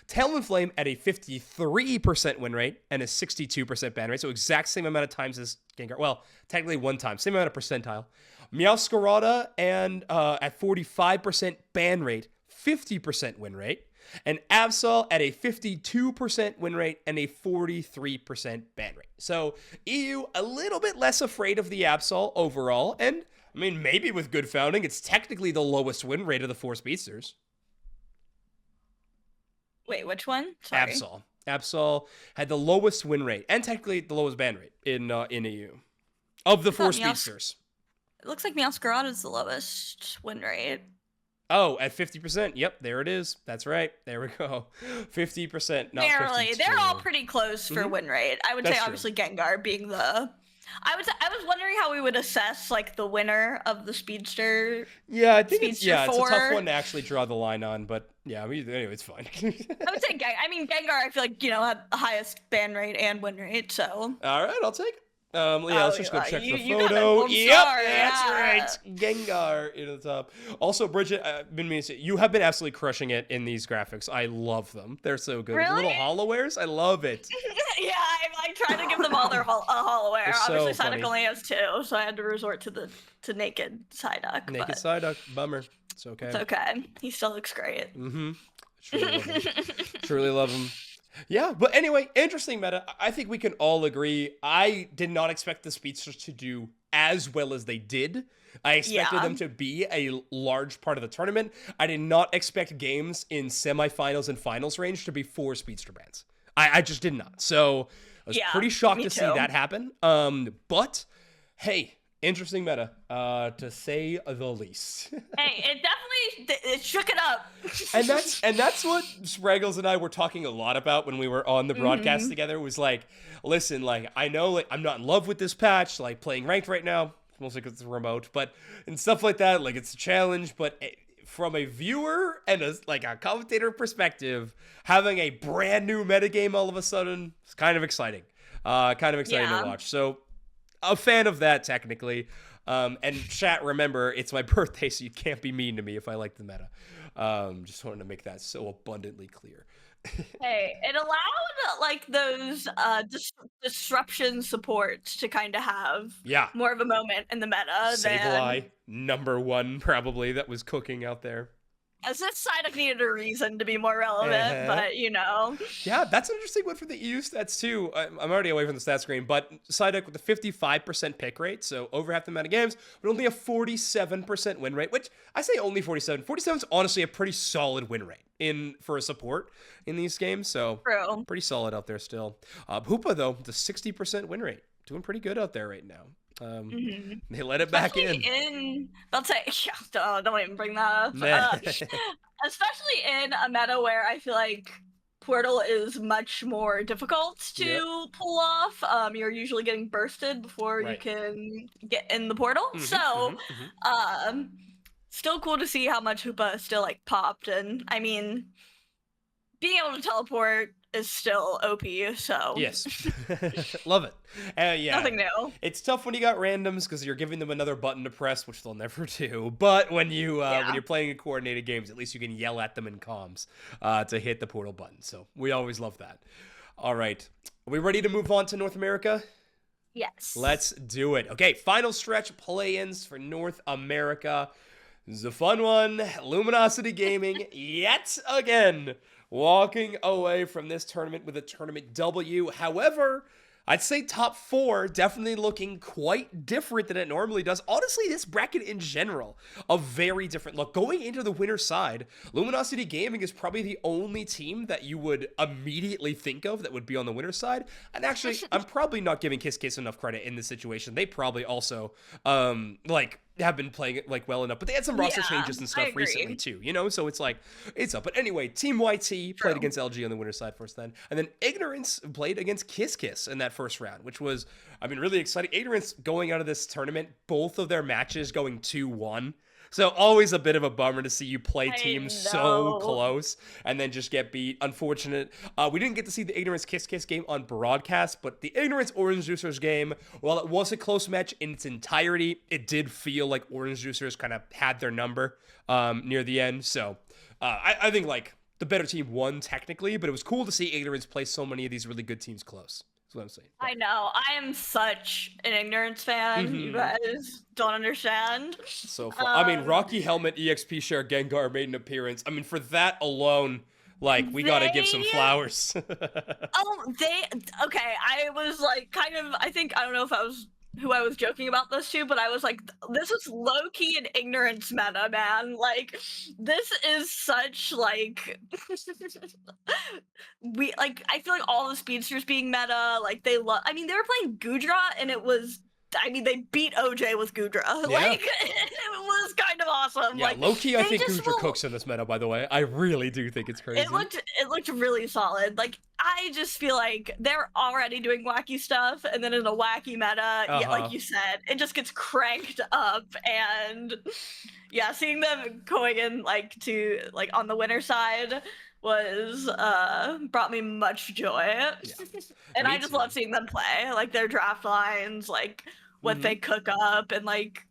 Speaker 1: Talonflame at a 53% win rate and a 62% ban rate. So exact same amount of times as Gengar. Well, technically one time. Same amount of percentile. Meowscarada and at 45% ban rate, 50% win rate. and Absol at a 52% win rate and a 43% ban rate. So EU a little bit less afraid of the Absol overall, and I mean, maybe with good founding, it's technically the lowest win rate of the 4 speedsters.
Speaker 2: Wait, which one? Sorry.
Speaker 1: Absol. Absol had the lowest win rate and technically the lowest ban rate in EU of the 4 speedsters.
Speaker 2: It looks like Meowscarada is the lowest win rate.
Speaker 1: Oh, at 50%. Yep, there it is. That's right. There we go. 50%, not
Speaker 2: Barely.
Speaker 1: 52.
Speaker 2: They're all pretty close for win rate. I would say obviously Gengar being the. I was wondering how we would assess like the winner of the speedster.
Speaker 1: Yeah, I think it's a tough one to actually draw the line on, but yeah, anyway, it's fine.
Speaker 2: I would say Gengar. I feel like had the highest ban rate and win rate. So.
Speaker 1: All right, I'll take it. Let's just go check the photo. Yep, that's right. Gengar into the top. Also, Bridget, you have been absolutely crushing it in these graphics. I love them. They're so good.
Speaker 2: Really?
Speaker 1: The little holowares, I love it.
Speaker 2: Yeah, I tried to give them all their holoware.
Speaker 1: So
Speaker 2: obviously,
Speaker 1: funny.
Speaker 2: Psyduck only has 2, so I had to resort to naked Psyduck.
Speaker 1: Naked Psyduck, bummer. It's okay.
Speaker 2: It's okay. He still looks great.
Speaker 1: Mm-hmm. Truly love him. Yeah, but anyway, interesting meta. I think we can all agree. I did not expect the speedsters to do as well as they did. I expected them to be a large part of the tournament. I did not expect games in semifinals and finals range to be 4 speedster bans. I just did not. So I was pretty shocked to see that happen. But hey, interesting meta, to say the least.
Speaker 2: Hey, it definitely shook it up.
Speaker 1: and that's what Spraggles and I were talking a lot about when we were on the broadcast together. Was like, listen, like I know like I'm not in love with this patch, like playing ranked right now, mostly because it's remote, but and stuff like that, like it's a challenge. But from a viewer and a commentator perspective, having a brand new metagame all of a sudden is kind of exciting. To watch. So a fan of that technically. And chat, remember, it's my birthday, so you can't be mean to me if I like the meta. Just wanted to make that so abundantly clear.
Speaker 2: Hey, it allowed like those disruption supports to kind of have more of a moment in the meta.
Speaker 1: Sableye, #1 probably that was cooking out there.
Speaker 2: As if Psyduck needed a reason to be more relevant, but
Speaker 1: Yeah, that's an interesting one for the EU stats too. I'm already away from the stat screen, but Psyduck with a 55% pick rate, so over half the amount of games, but only a 47% win rate, which I say only 47. 47 is honestly a pretty solid win rate for a support in these games, so pretty solid out there still. Hoopa though, the 60% win rate, doing pretty good out there right now. They let it back in.
Speaker 2: I'll say, don't even bring that up. Especially in a meta where I feel like Portal is much more difficult to pull off. You're usually getting bursted before you can get in the portal. Still cool to see how much Hoopa still like popped, and I mean, being able to teleport is still OP, so
Speaker 1: yes. Love it.
Speaker 2: Nothing new.
Speaker 1: It's tough when you got randoms because you're giving them another button to press, which they'll never do. But when you're playing in coordinated games, at least you can yell at them in comms to hit the portal button. So we always love that. All right, are we ready to move on to North America?
Speaker 2: Yes.
Speaker 1: Let's do it. Okay, final stretch play-ins for North America. This is a fun one. Luminosity Gaming yet again walking away from this tournament with a tournament W. However, I'd say top 4 definitely looking quite different than it normally does. Honestly, this bracket in general, a very different look. Going into the winner's side, Luminosity Gaming is probably the only team that you would immediately think of that would be on the winner's side. And actually, I'm probably not giving Kiss Kiss enough credit in this situation. They probably also, have been playing it well enough, but they had some roster changes and stuff recently too, so it's up. But anyway, Team YT played against LG on the winner's side first then, and then Ignorance played against Kiss Kiss in that first round, which was, really exciting. Ignorance going out of this tournament, both of their matches going 2-1. So always a bit of a bummer to see you play teams so close and then just get beat. Unfortunate. We didn't get to see the Ignorance Kiss Kiss game on broadcast, but the Ignorance Orange Juicers game, while it was a close match in its entirety, it did feel like Orange Juicers kind of had their number near the end. So I think the better team won technically, but it was cool to see Ignorance play so many of these really good teams close. That's what I'm saying.
Speaker 2: I know. I am such an Ignorance fan. You guys don't understand.
Speaker 1: So fun. Rocky Helmet, EXP Share, Gengar made an appearance. For that alone, Like, we gotta give some
Speaker 2: They
Speaker 1: flowers.
Speaker 2: okay, I was like kind of, I think, I don't know if I was who I was joking about this to, but I was like, this is low key an ignorance meta, man. Like, this is such like we like. I feel like all the speedsters being meta, like they love. I mean, they were playing Gudra, and it was. I mean, they beat OJ with Gudra.
Speaker 1: Yeah.
Speaker 2: Like, it was kind of awesome.
Speaker 1: Yeah,
Speaker 2: like,
Speaker 1: low key, I
Speaker 2: they
Speaker 1: think
Speaker 2: just
Speaker 1: Gudra cooks in this meta. By the way, I really do think it's crazy.
Speaker 2: It looked really solid. Like, I just feel like they're already doing wacky stuff, and then in a wacky meta, yeah, like you said, it just gets cranked up. And yeah, seeing them going in like to like on the winner side was brought me much joy. Yeah. And I just love seeing them play, like their draft lines, like what they cook up, and like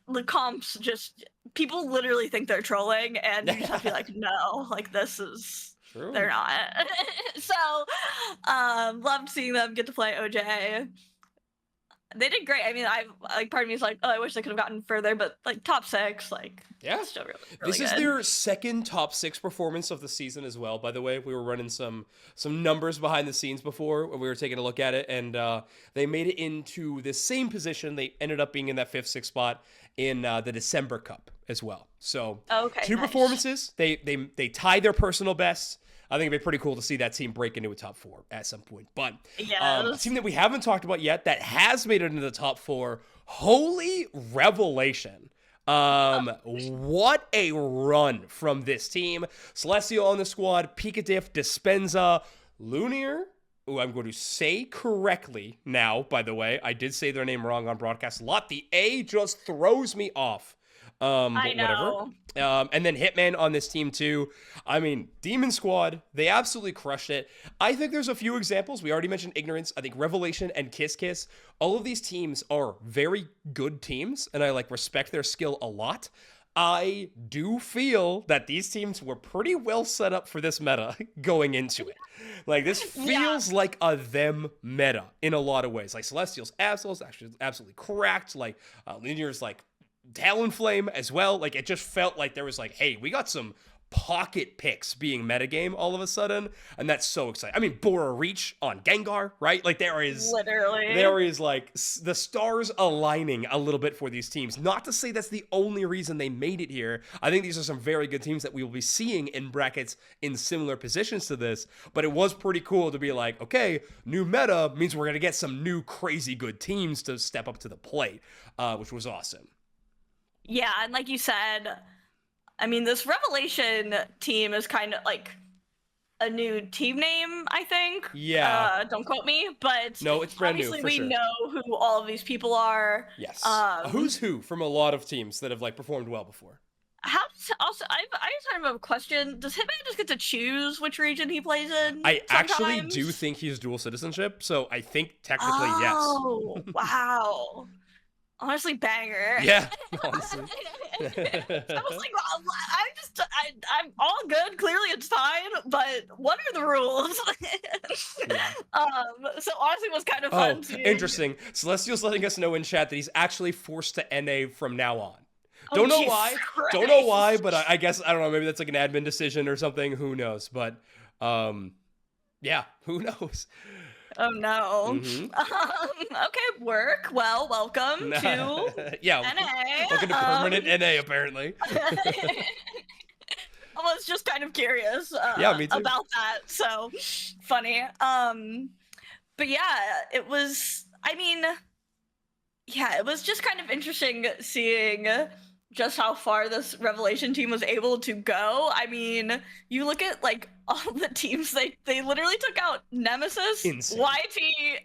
Speaker 2: the comps. Just people literally think they're trolling, and you just have to be like, no, like this is true. They're not. So loved seeing them get to play OJ. They did great. I mean, I like, part of me is like, oh, I wish they could have gotten further, but like top 6, like,
Speaker 1: yeah,
Speaker 2: still really
Speaker 1: this
Speaker 2: good.
Speaker 1: is their second top 6 performance of the season as well. By the way, we were running some numbers behind the scenes before when we were taking a look at it, and they made it into the same position. They ended up being in that 5th, 6th spot in the December Cup as well. So
Speaker 2: okay,
Speaker 1: 2 performances. They tied their personal best. I think it'd be pretty cool to see that team break into a top 4 at some point. But a team that we haven't talked about yet that has made it into the top 4, holy revelation. What a run from this team. Celestial on the squad, Picadiff, Dispenza, Lunier, who I'm going to say correctly now, by the way. I did say their name wrong on broadcast a lot. The A just throws me off. I know. Whatever. And then Hitman on this team too. I mean, Demon Squad, they absolutely crushed it. I think there's a few examples. We already mentioned Ignorance. I think Revelation and Kiss Kiss. All of these teams are very good teams, and I like respect their skill a lot. I do feel that these teams were pretty well set up for this meta going into it. Like, this feels like a them meta in a lot of ways. Like, Celestial's Absol's actually absolutely cracked. Like, Linear's like Talonflame as well. Like, it just felt like there was like, hey, we got some pocket picks being metagame all of a sudden, and that's so exciting. I mean, Bora Reach on Gengar, right? Like, there is like the stars aligning a little bit for these teams. Not to say that's the only reason they made it here. I think these are some very good teams that we will be seeing in brackets in similar positions to this, but it was pretty cool to be like, okay, new meta means we're gonna get some new crazy good teams to step up to the plate, which was awesome.
Speaker 2: Yeah, and like you said, I mean, this Revelation team is kind of like a new team name, I think.
Speaker 1: Yeah.
Speaker 2: Don't quote me, but
Speaker 1: no, it's brand
Speaker 2: obviously
Speaker 1: new.
Speaker 2: We know who all of these people are.
Speaker 1: Yes. Who's who from a lot of teams that have like performed well before.
Speaker 2: How does, also, I just kind of have a question. Does Hitman just get to choose which region he plays in?
Speaker 1: I actually do think he's dual citizenship, so I think technically yes.
Speaker 2: Oh, wow. Honestly, banger.
Speaker 1: Yeah, honestly.
Speaker 2: I was like, I'm all good. Clearly, it's fine. But what are the rules? So honestly, it was kind of fun. Oh,
Speaker 1: interesting. Celestial's letting us know in chat that he's actually forced to NA from now on. Don't know why. Christ. Don't know why, but I guess, I don't know. Maybe that's like an admin decision or something. Who knows? But yeah, who knows?
Speaker 2: Oh no. Okay, work. Well, welcome to NA.
Speaker 1: Welcome to permanent NA, apparently.
Speaker 2: I was just kind of curious me too. About that. So funny. But yeah, it was, I mean, yeah, it was just kind of interesting seeing just how far this Revelation team was able to go. I mean, you look at like all the teams, they literally took out Nemesis, insane. YT,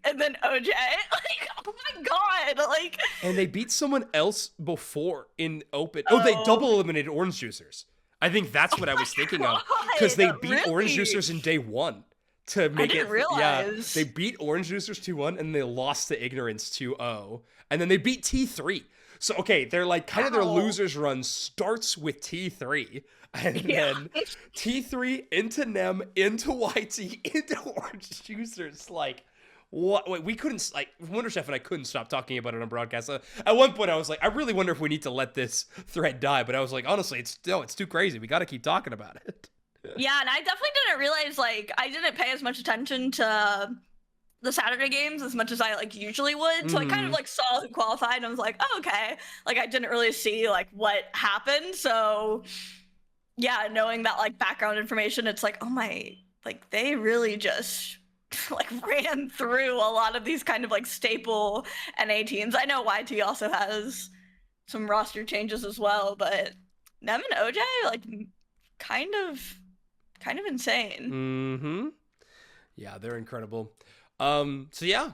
Speaker 2: and then OJ. Like, oh my god, like. And
Speaker 1: they beat someone else before in open. Oh, they double eliminated Orange Juicers. I think that's what I was thinking of, because they beat Orange Juicers in day 1 to make it.
Speaker 2: Realize.
Speaker 1: Yeah, they beat Orange Juicers 2-1, and they lost to Ignorance 2-0, and then they beat T3. So, okay, they're like kind of their losers run starts with T3, and then T3 into Nem, into YT, into Orange Juicers. Like, what? Wait, we couldn't, like, Wonder Chef and I couldn't stop talking about it on broadcast. At one point, I was like, I really wonder if we need to let this thread die. But I was like, honestly, it's too crazy. We got to keep talking about it.
Speaker 2: Yeah, and I definitely didn't realize, like, I didn't pay as much attention to the Saturday games as much as I like usually would. So I kind of like saw who qualified and I was like, oh, okay. Like I didn't really see like what happened. So yeah, knowing that like background information, it's like, oh my, like they really just like ran through a lot of these kind of like staple NA teams. I know YT also has some roster changes as well, but Nem and OJ like kind of insane.
Speaker 1: Yeah, they're incredible. So yeah,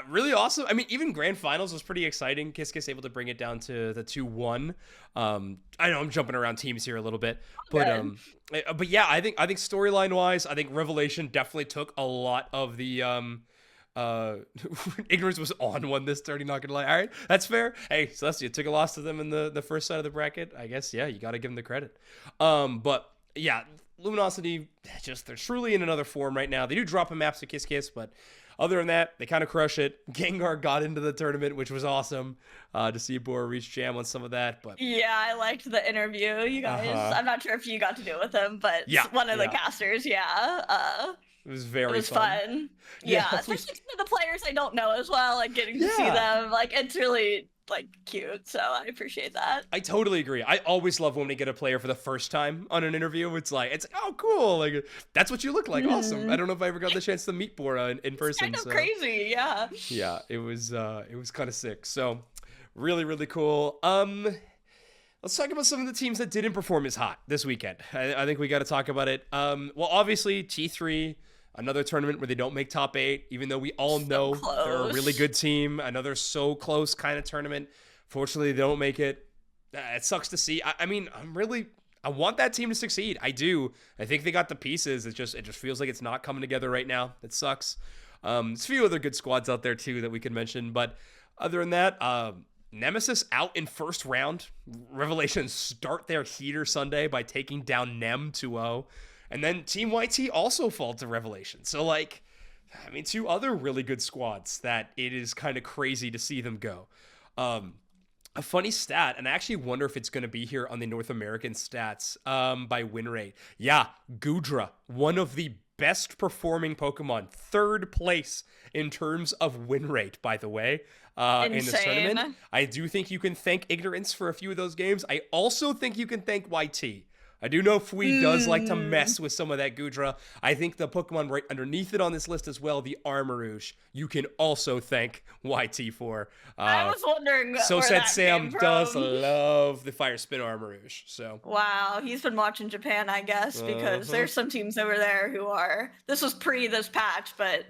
Speaker 1: really awesome. I mean, even grand finals was pretty exciting. Kiss able to bring it down to the 2-1. I know I'm jumping around teams here a little bit, but yeah, I think storyline wise, I think Revelation definitely took a lot of the Ignorance was on one this 30, not gonna lie. All right, that's fair. Hey, Celestia took a loss to them in the first side of the bracket. I guess, yeah, you got to give them the credit. But yeah, Luminosity, they're truly in another form right now. They do drop a maps to Kiss, but other than that, they kind of crush it. Gengar got into the tournament, which was awesome to see Bora reach jam on some of that. But
Speaker 2: yeah, I liked the interview, you guys. I'm not sure if you got to do it with him, but yeah, one of the casters,
Speaker 1: it was very
Speaker 2: fun. Yeah, especially some of the players I don't know as well, like getting to see them. Like it's really like cute, so I appreciate that.
Speaker 1: I totally agree. I always love when we get a player for the first time on an interview. It's oh cool, like that's what you look like. Awesome. I don't know if I ever got the chance to meet Bora in person.
Speaker 2: It's kind of crazy, yeah.
Speaker 1: Yeah, it was kind of sick. So really cool. Let's talk about some of the teams that didn't perform as hot this weekend. I think we got to talk about it. Well, obviously T3. Another tournament where they don't make top 8, even though we all know they're a really good team. Another so close kind of tournament. Fortunately, they don't make it. It sucks to see. I mean, I want that team to succeed. I do. I think they got the pieces. It just feels like it's not coming together right now. It sucks. There's a few other good squads out there too that we could mention, but other than that, Nemesis out in first round. Revelations start their heater Sunday by taking down Nem 2-0. And then Team YT also fall to Revelation. So, like, I mean, 2 other really good squads that it is kind of crazy to see them go. A funny stat, and I actually wonder if it's going to be here on the North American stats by win rate. Yeah, Goodra, one of the best performing Pokemon, 3rd place in terms of win rate, by the way, in this tournament. I do think you can thank Ignorance for a few of those games. I also think you can thank YT. I do know Fui does like to mess with some of that Goodra. I think the Pokemon right underneath it on this list as well, the Armarouge, you can also thank YT for.
Speaker 2: I was wondering.
Speaker 1: So said Sam does love the Fire Spin Armarouge. So
Speaker 2: wow, he's been watching Japan, I guess, because there's some teams over there who are. This was pre this patch, but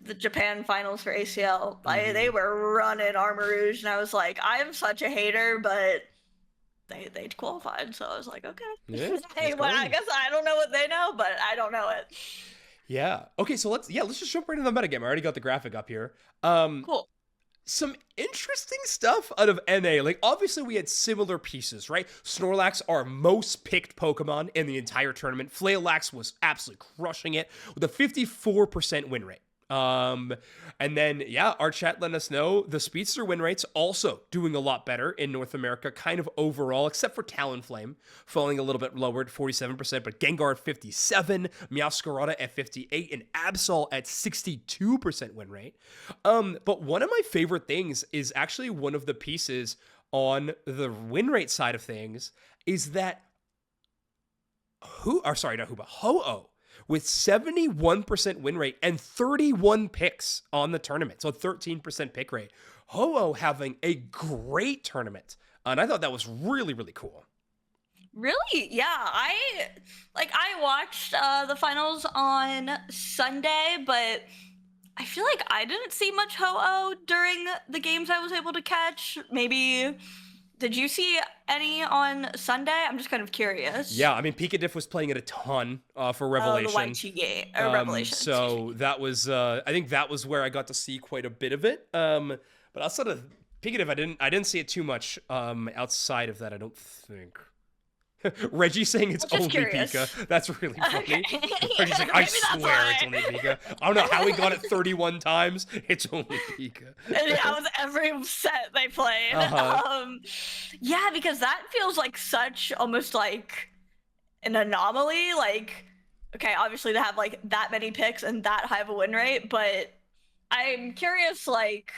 Speaker 2: the Japan finals for ACL, they were running Armarouge, and I was like, I'm such a hater, but. They qualified, so I was like, okay.
Speaker 1: Yeah,
Speaker 2: hey, well, I guess I don't know what they know, but I don't know it.
Speaker 1: Yeah. Okay, so let's just jump right into the metagame. I already got the graphic up here.
Speaker 2: Cool.
Speaker 1: Some interesting stuff out of NA. Like, obviously, we had similar pieces, right? Snorlax, our most picked Pokemon in the entire tournament. Flaylax was absolutely crushing it with a 54% win rate. And then, yeah, our chat letting us know the Speedster win rates also doing a lot better in North America, kind of overall, except for Talonflame falling a little bit lower at 47%, but Gengar at 57, Meowscarada at 58, and Absol at 62% win rate. But one of my favorite things is actually one of the pieces on the win rate side of things is that Ho-Oh with 71% win rate and 31 picks on the tournament. So 13% pick rate. Ho-Oh having a great tournament. And I thought that was really, really cool.
Speaker 2: Really? Yeah. I watched the finals on Sunday, but I feel like I didn't see much Ho-Oh during the games I was able to catch. Maybe... Did you see any on Sunday? I'm just kind of curious.
Speaker 1: Yeah, I mean, Pikadiff was playing it a ton for Revelation.
Speaker 2: Oh, the YT game, Revelation.
Speaker 1: So that was, I think that was where I got to see quite a bit of it. But outside of Pikadiff, I didn't see it too much outside of that, I don't think. Reggie saying it's only
Speaker 2: curious.
Speaker 1: Pika. That's really funny. Reggie's like, I swear it's only Pika. I don't know how he got it 31 times. It's only Pika.
Speaker 2: And that was every set they played. Yeah, because that feels like such almost like an anomaly. Like okay, obviously to have like that many picks and that high of a win rate, but I'm curious, like,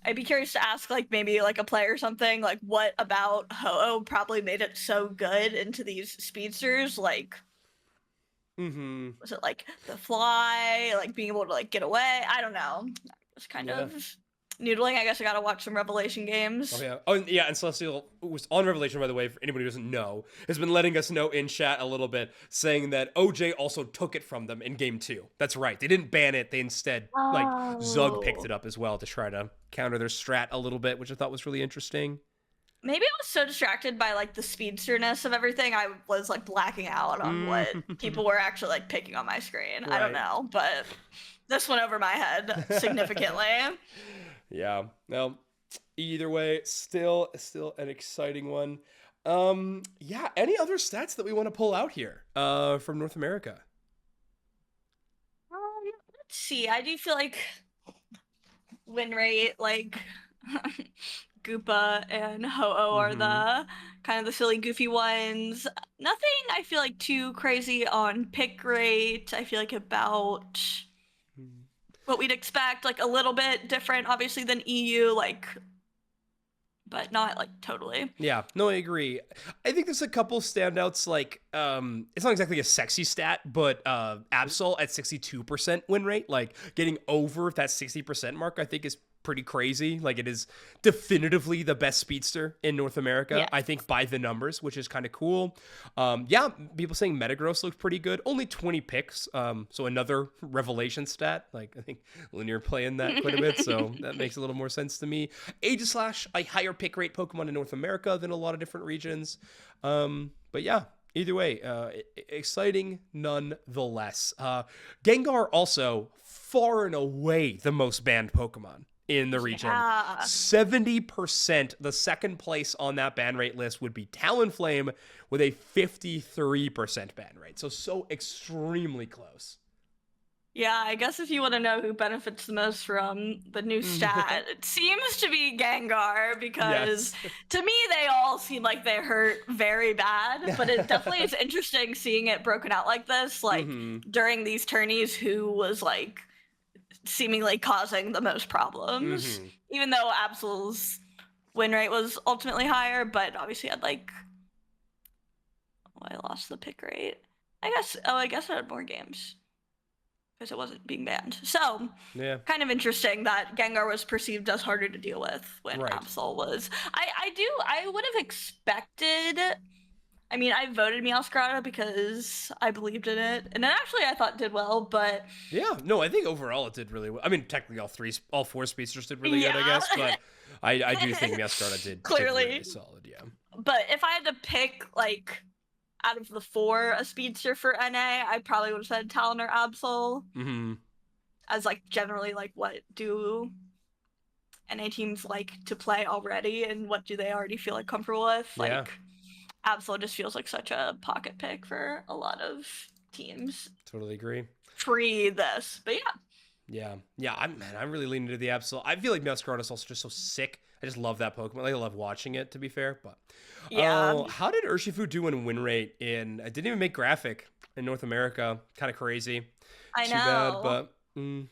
Speaker 2: I'd be curious to ask, like, maybe like a player or something, like, what about Ho-Oh probably made it so good into these speedsters? Like, was it like the fly, like being able to like get away? I don't know. It's kind
Speaker 1: Yeah.
Speaker 2: of noodling. I guess I gotta watch some Revelation
Speaker 1: Oh
Speaker 2: games.
Speaker 1: yeah. Oh and yeah. And Celestial was on Revelation, by the way. For anybody who doesn't know, has been letting us know in chat a little bit, saying that OJ also took it from them in game 2. That's right. They didn't ban it. They instead Zug picked
Speaker 2: Oh.
Speaker 1: it up as well to try to counter their strat a little bit, which I thought was really interesting.
Speaker 2: Maybe I was so distracted by like the speedsterness of everything, I was like blacking out on what people were actually like picking on my screen. I don't
Speaker 1: Right.
Speaker 2: know, but this went over my head significantly.
Speaker 1: Yeah. No. Either way, still an exciting one. Yeah. Any other stats that we want to pull out here? From North America.
Speaker 2: Let's see. I do feel like win rate, like Goopa and Ho-Oh are the kind of the silly, goofy ones. Nothing I feel like too crazy on pick rate. I feel like about what we'd expect, like a little bit different, obviously, than EU, like, but not like totally.
Speaker 1: Yeah, no, I agree. I think there's a couple standouts, like, it's not exactly a sexy stat, but Absol at 62% win rate, like getting over that 60% mark, I think is pretty crazy. Like, it is definitively the best speedster in North America,
Speaker 2: Yes.
Speaker 1: I think, by the numbers, which is kind of cool. Yeah, people saying Metagross looked pretty good. Only 20 picks, so another revelation stat. Like, I think Linear playing that quite a bit, so that makes a little more sense to me. Aegislash, a higher pick rate Pokemon in North America than a lot of different regions. But yeah, either way, exciting nonetheless. Gengar also far and away the most banned Pokemon in the region.
Speaker 2: Yeah.
Speaker 1: 70%, the second place on that ban rate list would be Talonflame with a 53% ban rate. So extremely close.
Speaker 2: Yeah, I guess if you want to know who benefits the most from the new stat, it seems to be Gengar, because to me they all seem like they hurt very bad, but it definitely is interesting seeing it broken out like this, like during these tourneys, who was like seemingly causing the most problems, even though Absol's win rate was ultimately higher, but obviously had like, I lost the pick rate. I guess I had more games because it wasn't being banned. So,
Speaker 1: yeah,
Speaker 2: kind of interesting that Gengar was perceived as harder to deal with when
Speaker 1: right.
Speaker 2: Absol was. I would have expected. I mean, I voted Meowscarada because I believed in it, and it actually I thought did well. But
Speaker 1: yeah, no, I think overall it did really well. I mean, technically all four speedsters did really good, I guess, but I do think Meowscarada did
Speaker 2: clearly
Speaker 1: really solid. Yeah.
Speaker 2: But if I had to pick like out of the 4 a speedster for NA, I probably would have said Talon or Absol. As like generally like what do NA teams like to play already, and what do they already feel like comfortable with? Like Absol just feels like such a pocket pick for a lot of teams.
Speaker 1: Totally agree.
Speaker 2: Free this, but yeah.
Speaker 1: Yeah. I'm really leaning to the Absol. I feel like Meowscarada is also just so sick. I just love that Pokemon. I love watching it, to be fair. But how did Urshifu do in win rate in? I didn't even make graphic in North America. Kind of crazy.
Speaker 2: I know.
Speaker 1: Too bad, but
Speaker 2: I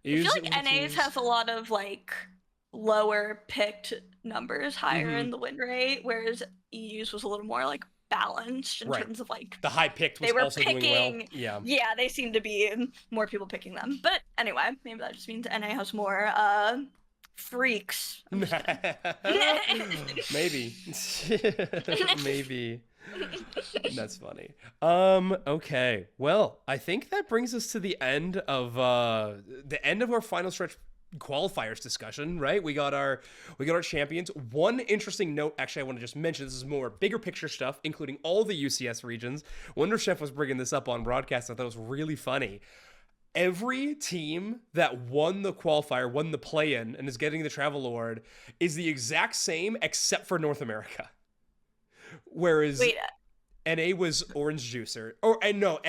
Speaker 2: feel like NA's has a lot of like lower picked numbers higher in the win rate, whereas EU's was a little more like balanced in terms of like
Speaker 1: the high picked was also doing well.
Speaker 2: Yeah, they seem to be more people picking them. But anyway, maybe that just means NA has more freaks.
Speaker 1: Maybe. Maybe. That's funny. Okay. Well, I think that brings us to the end of our final stretch qualifiers discussion, right? We got our champions. One interesting note, actually, I want to just mention, this is more bigger picture stuff, including all the UCS regions. Wonder Chef was bringing this up on broadcast. I thought it was really funny. Every team that won the qualifier, won the play-in, and is getting the travel award is the exact same except for North America. Whereas NA was Orange Juicer. Brazil.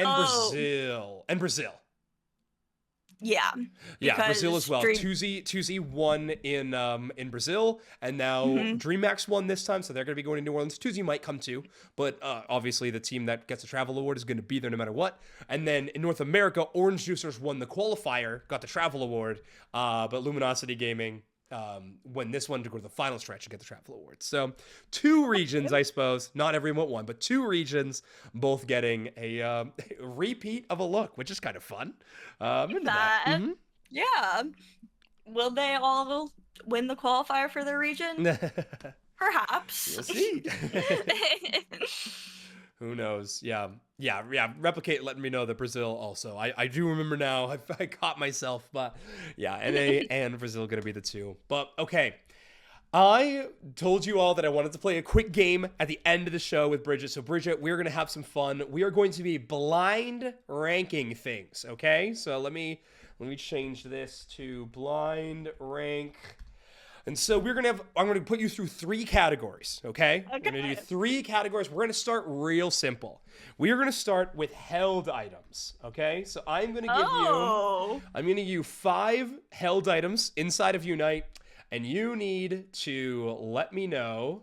Speaker 1: And Brazil.
Speaker 2: Yeah.
Speaker 1: Yeah, Brazil as well.
Speaker 2: Dream.
Speaker 1: 2Z won in Brazil, and now DreamHack won this time, so they're going to be going to New Orleans. 2Z might come too, but obviously the team that gets the travel award is going to be there no matter what. And then in North America, Orange Juicers won the qualifier, got the travel award, but Luminosity Gaming won this one to go to the final stretch and get the travel award. So 2 regions, I suppose, not everyone won, but 2 regions both getting a repeat of a look, which is kind of fun.
Speaker 2: Yeah. Will they all win the qualifier for their region? Perhaps.
Speaker 1: We'll see. Who knows? Yeah. Replicate letting me know that Brazil also. I do remember now. I caught myself, but yeah, NA and Brazil going to be the 2. But okay. I told you all that I wanted to play a quick game at the end of the show with Bridget. So Bridget, we're going to have some fun. We are going to be blind ranking things, okay? So let me change this to blind rank. And so I'm going to put you through 3 categories, okay? We're going to do 3 categories. We're going to start real simple. We are going to start with held items, okay? So I'm going to give you 5 held items inside of Unite, and you need to let me know,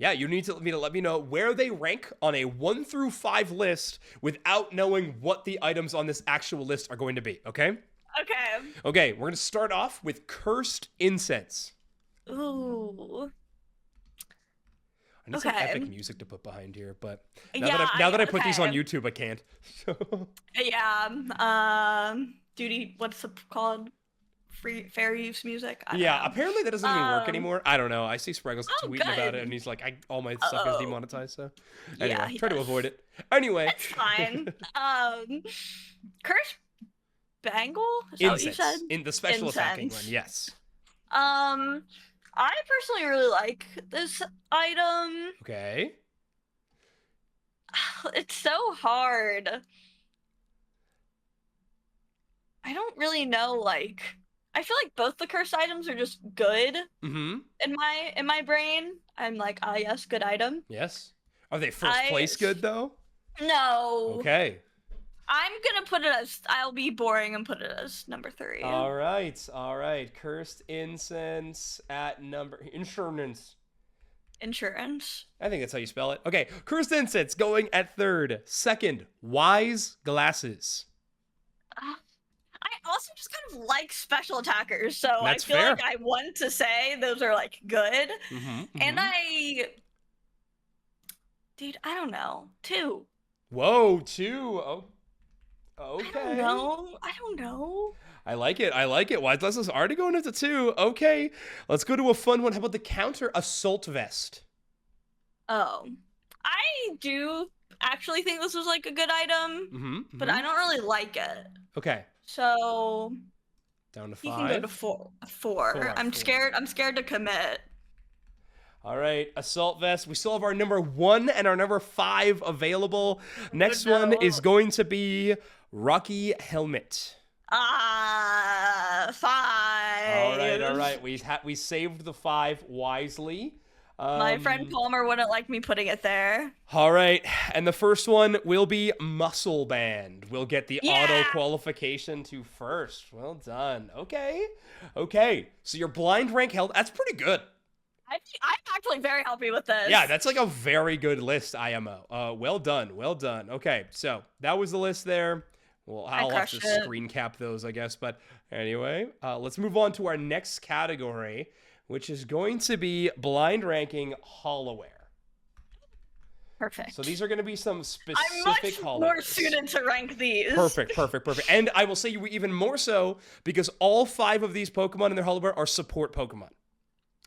Speaker 1: you need to let me know where they rank on a 1 through 5 list without knowing what the items on this actual list are going to be, okay? Okay, we're going to start off with Cursed Incense.
Speaker 2: Ooh.
Speaker 1: I need some epic music to put behind here, but now that I put these on YouTube, I can't.
Speaker 2: Yeah, duty, what's it called? Fair use music?
Speaker 1: Apparently that doesn't even work anymore. I don't know. I see Spraggles tweeting about it, and he's like, all my stuff is demonetized, so anyway, try to avoid it. Anyway.
Speaker 2: It's fine. Cursed Bangle? Is that what you said?
Speaker 1: In the special attacking one, yes.
Speaker 2: I personally really like this item.
Speaker 1: Okay.
Speaker 2: It's so hard. I don't really know, like, I feel like both the cursed items are just good in my brain. I'm like, yes, good item.
Speaker 1: Yes. Are they first place good though?
Speaker 2: No.
Speaker 1: Okay.
Speaker 2: I'm gonna put it as, I'll be boring and put it as number 3.
Speaker 1: All right. Cursed Incense at number Insurance.
Speaker 2: I
Speaker 1: think that's how you spell it. Okay, Cursed Incense going at 3rd. 2nd, Wise Glasses.
Speaker 2: I also just kind of like special attackers, so
Speaker 1: That's
Speaker 2: I feel
Speaker 1: fair.
Speaker 2: like I want to say those are like good. And dude, I don't know. 2.
Speaker 1: Whoa, 2. Oh, okay.
Speaker 2: I don't know.
Speaker 1: I like it. Wise Glasses already going into 2. Okay, let's go to a fun one. How about the counter Assault Vest?
Speaker 2: Oh, I do actually think this was like a good item, but I don't really like it.
Speaker 1: Okay.
Speaker 2: So
Speaker 1: down to 5.
Speaker 2: You can go to 4. I'm scared to commit.
Speaker 1: All right, Assault Vest. We still have our number 1 and our number 5 available. Next one is going to be Rocky Helmet.
Speaker 2: 5.
Speaker 1: All right. We saved the 5 wisely.
Speaker 2: My friend Palmer wouldn't like me putting it there.
Speaker 1: All right, and the first one will be Muscle Band. We'll get the auto qualification to 1st. Well done. Okay. So your blind rank held. That's pretty good.
Speaker 2: I'm actually very happy with this.
Speaker 1: Yeah, that's like a very good list, IMO. Well done. Okay, so that was the list there. Well, I'll have to screen cap those, I guess. But anyway, let's move on to our next category, which is going to be blind ranking Hollowware.
Speaker 2: Perfect.
Speaker 1: So these are going to be some specific
Speaker 2: I'm much more suited to rank these.
Speaker 1: Perfect. And I will say you even more so because all 5 of these Pokemon in their Hollowware are support Pokemon.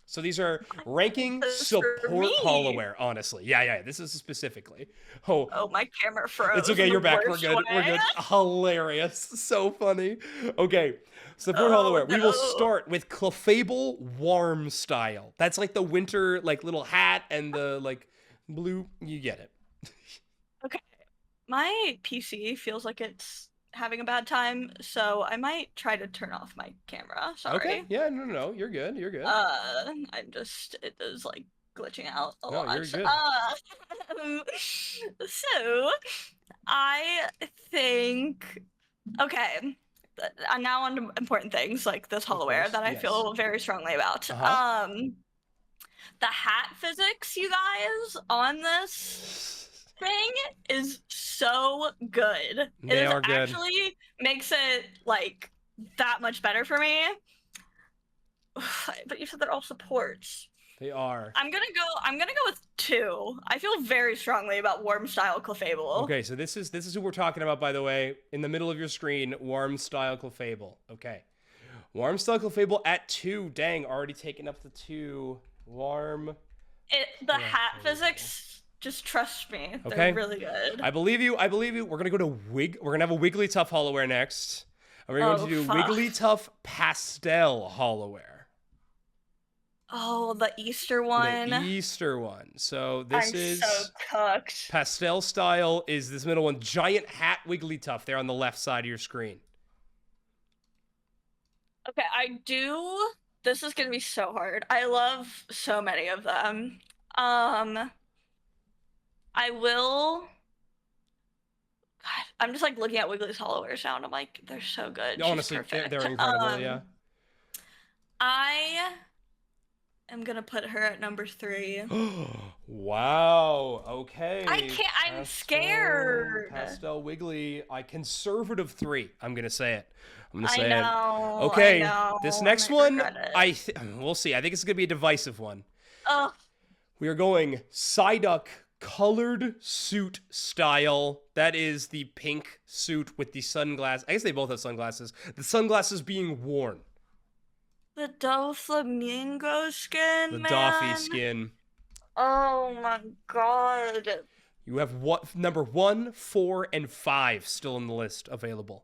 Speaker 1: So these are ranking support Hollowware, honestly. Yeah, this is specifically. Oh,
Speaker 2: my camera froze.
Speaker 1: It's okay, you're back. We're good. Hilarious. So funny. Okay, support Hollowware. No. We will start with Clefable Warm Style. That's like the winter, like little hat and the like blue. You get it.
Speaker 2: Okay. My PC feels like it's having a bad time, so I might try to turn off my camera. Sorry.
Speaker 1: Okay. Yeah, no. You're good.
Speaker 2: It is like glitching out a lot.
Speaker 1: You're good.
Speaker 2: So I think Okay. Now on to important things like this
Speaker 1: Of
Speaker 2: Hollowware
Speaker 1: course,
Speaker 2: that I
Speaker 1: yes.
Speaker 2: feel very strongly about.
Speaker 1: Uh-huh.
Speaker 2: The hat physics, you guys, on this thing is so good. It
Speaker 1: They
Speaker 2: is
Speaker 1: are good.
Speaker 2: actually makes it like that much better for me. But you said they're all supports.
Speaker 1: They are.
Speaker 2: I'm gonna go with 2. I feel very strongly about Warm Style Clefable.
Speaker 1: Okay, so this is who we're talking about, by the way. In the middle of your screen, Warm Style Clefable. Okay. Warm Style Clefable at 2. Dang, already taken up the 2. Warm.
Speaker 2: The hat physics, just trust me,
Speaker 1: Okay.
Speaker 2: they're really good.
Speaker 1: I believe you. I believe you. We're gonna go to We're gonna have a Wigglytuff Hollowware next. And we're going to do Wigglytuff Pastel Hollowware.
Speaker 2: Oh, the Easter one.
Speaker 1: The Easter one. So this is
Speaker 2: so cooked.
Speaker 1: pastel style is this middle one. Giant hat Wigglytuff there on the left side of your screen.
Speaker 2: Okay, this is gonna be so hard. I love so many of them. I will. God, I'm just like looking at Wiggly's Hollowware now, and I'm like, they're so good.
Speaker 1: Honestly, they're incredible. Yeah.
Speaker 2: I am gonna put her at number 3.
Speaker 1: Wow. Okay.
Speaker 2: I can't. I'm scared.
Speaker 1: Pastel Wiggly. Conservative 3. I'm gonna say it. I'm gonna say
Speaker 2: it.
Speaker 1: Okay.
Speaker 2: I know,
Speaker 1: This next one, we'll see. I think it's gonna be a divisive one.
Speaker 2: Oh.
Speaker 1: We are going Psyduck colored suit style. That is the pink suit with the sunglasses. I guess they both have sunglasses. The sunglasses being worn.
Speaker 2: The Doflamingo skin,
Speaker 1: The
Speaker 2: man.
Speaker 1: Doffy skin.
Speaker 2: Oh my god.
Speaker 1: You have number 1, 4, and 5 still in the list available.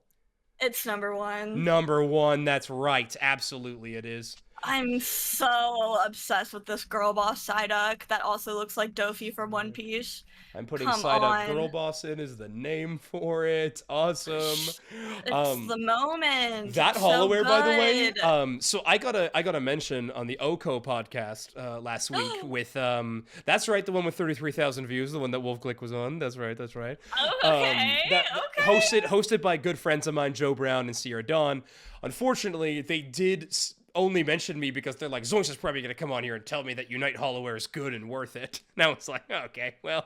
Speaker 2: It's number 1.
Speaker 1: Number 1, that's right. Absolutely it is.
Speaker 2: I'm so obsessed with this girl boss Psyduck that also looks like Doffy from One Piece.
Speaker 1: I'm putting Psyduck Girl Boss in as the name for it. Awesome.
Speaker 2: It's the moment.
Speaker 1: That
Speaker 2: it's
Speaker 1: Hollowware,
Speaker 2: so
Speaker 1: by the way. So I got a mention on the Oko podcast last week with that's right, the one with 33,000 views, the one that Wolf Glick was on. That's right.
Speaker 2: Oh, okay.
Speaker 1: Hosted by good friends of mine, Joe Brown and Sierra Dawn. Unfortunately, they did only mentioned me because they're like, Zoinks is probably going to come on here and tell me that Unite Hollowware is good and worth it. And I was like, okay, well,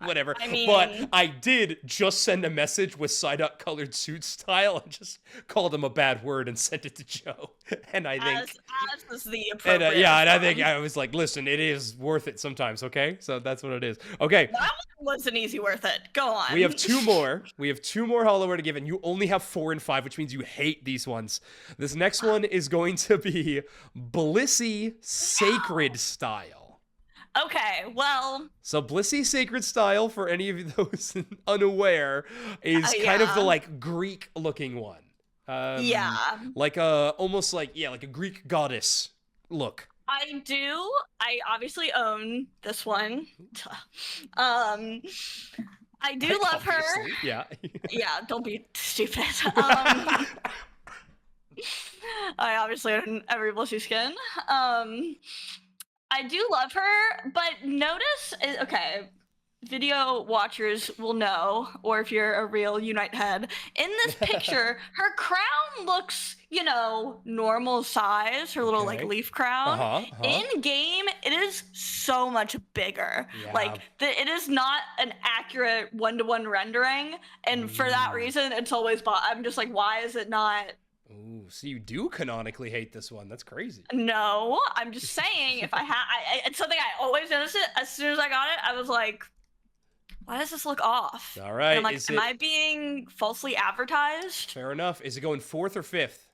Speaker 1: whatever.
Speaker 2: I mean,
Speaker 1: but I did just send a message with Psyduck colored suit style and just called him a bad word and sent it to Joe. And I think...
Speaker 2: As is the appropriate
Speaker 1: and I think I was like, listen, it is worth it sometimes, okay? So that's what it is. Okay.
Speaker 2: That one wasn't easy worth it. Go on.
Speaker 1: We have 2 more. We have 2 more Hollowware to give, and you only have 4 and 5, which means you hate these ones. This next one is going to be Blissey Sacred Style.
Speaker 2: Okay, well...
Speaker 1: So Blissey Sacred Style, for any of those unaware, is kind of the, like, Greek-looking one. Like almost like, like a Greek goddess look.
Speaker 2: I obviously own this one. I do love her.
Speaker 1: Yeah.
Speaker 2: Yeah, don't be stupid. I obviously own every Blissey skin. I do love her, but notice, okay, video watchers will know, or if you're a real Unite head, in this picture, her crown looks, normal size, her little, like, leaf crown. In game, it is so much bigger. Yeah. Like, it is not an accurate one-to-one rendering, and for that reason, it's always I'm just like, why is it not...
Speaker 1: Ooh, so you do canonically hate this one. That's crazy.
Speaker 2: No, I'm just saying, if it's something I always noticed it. As soon as I got it, I was like, why does this look off?
Speaker 1: All right.
Speaker 2: And I'm like, am I being falsely advertised?
Speaker 1: Fair enough. Is it going 4th or 5th?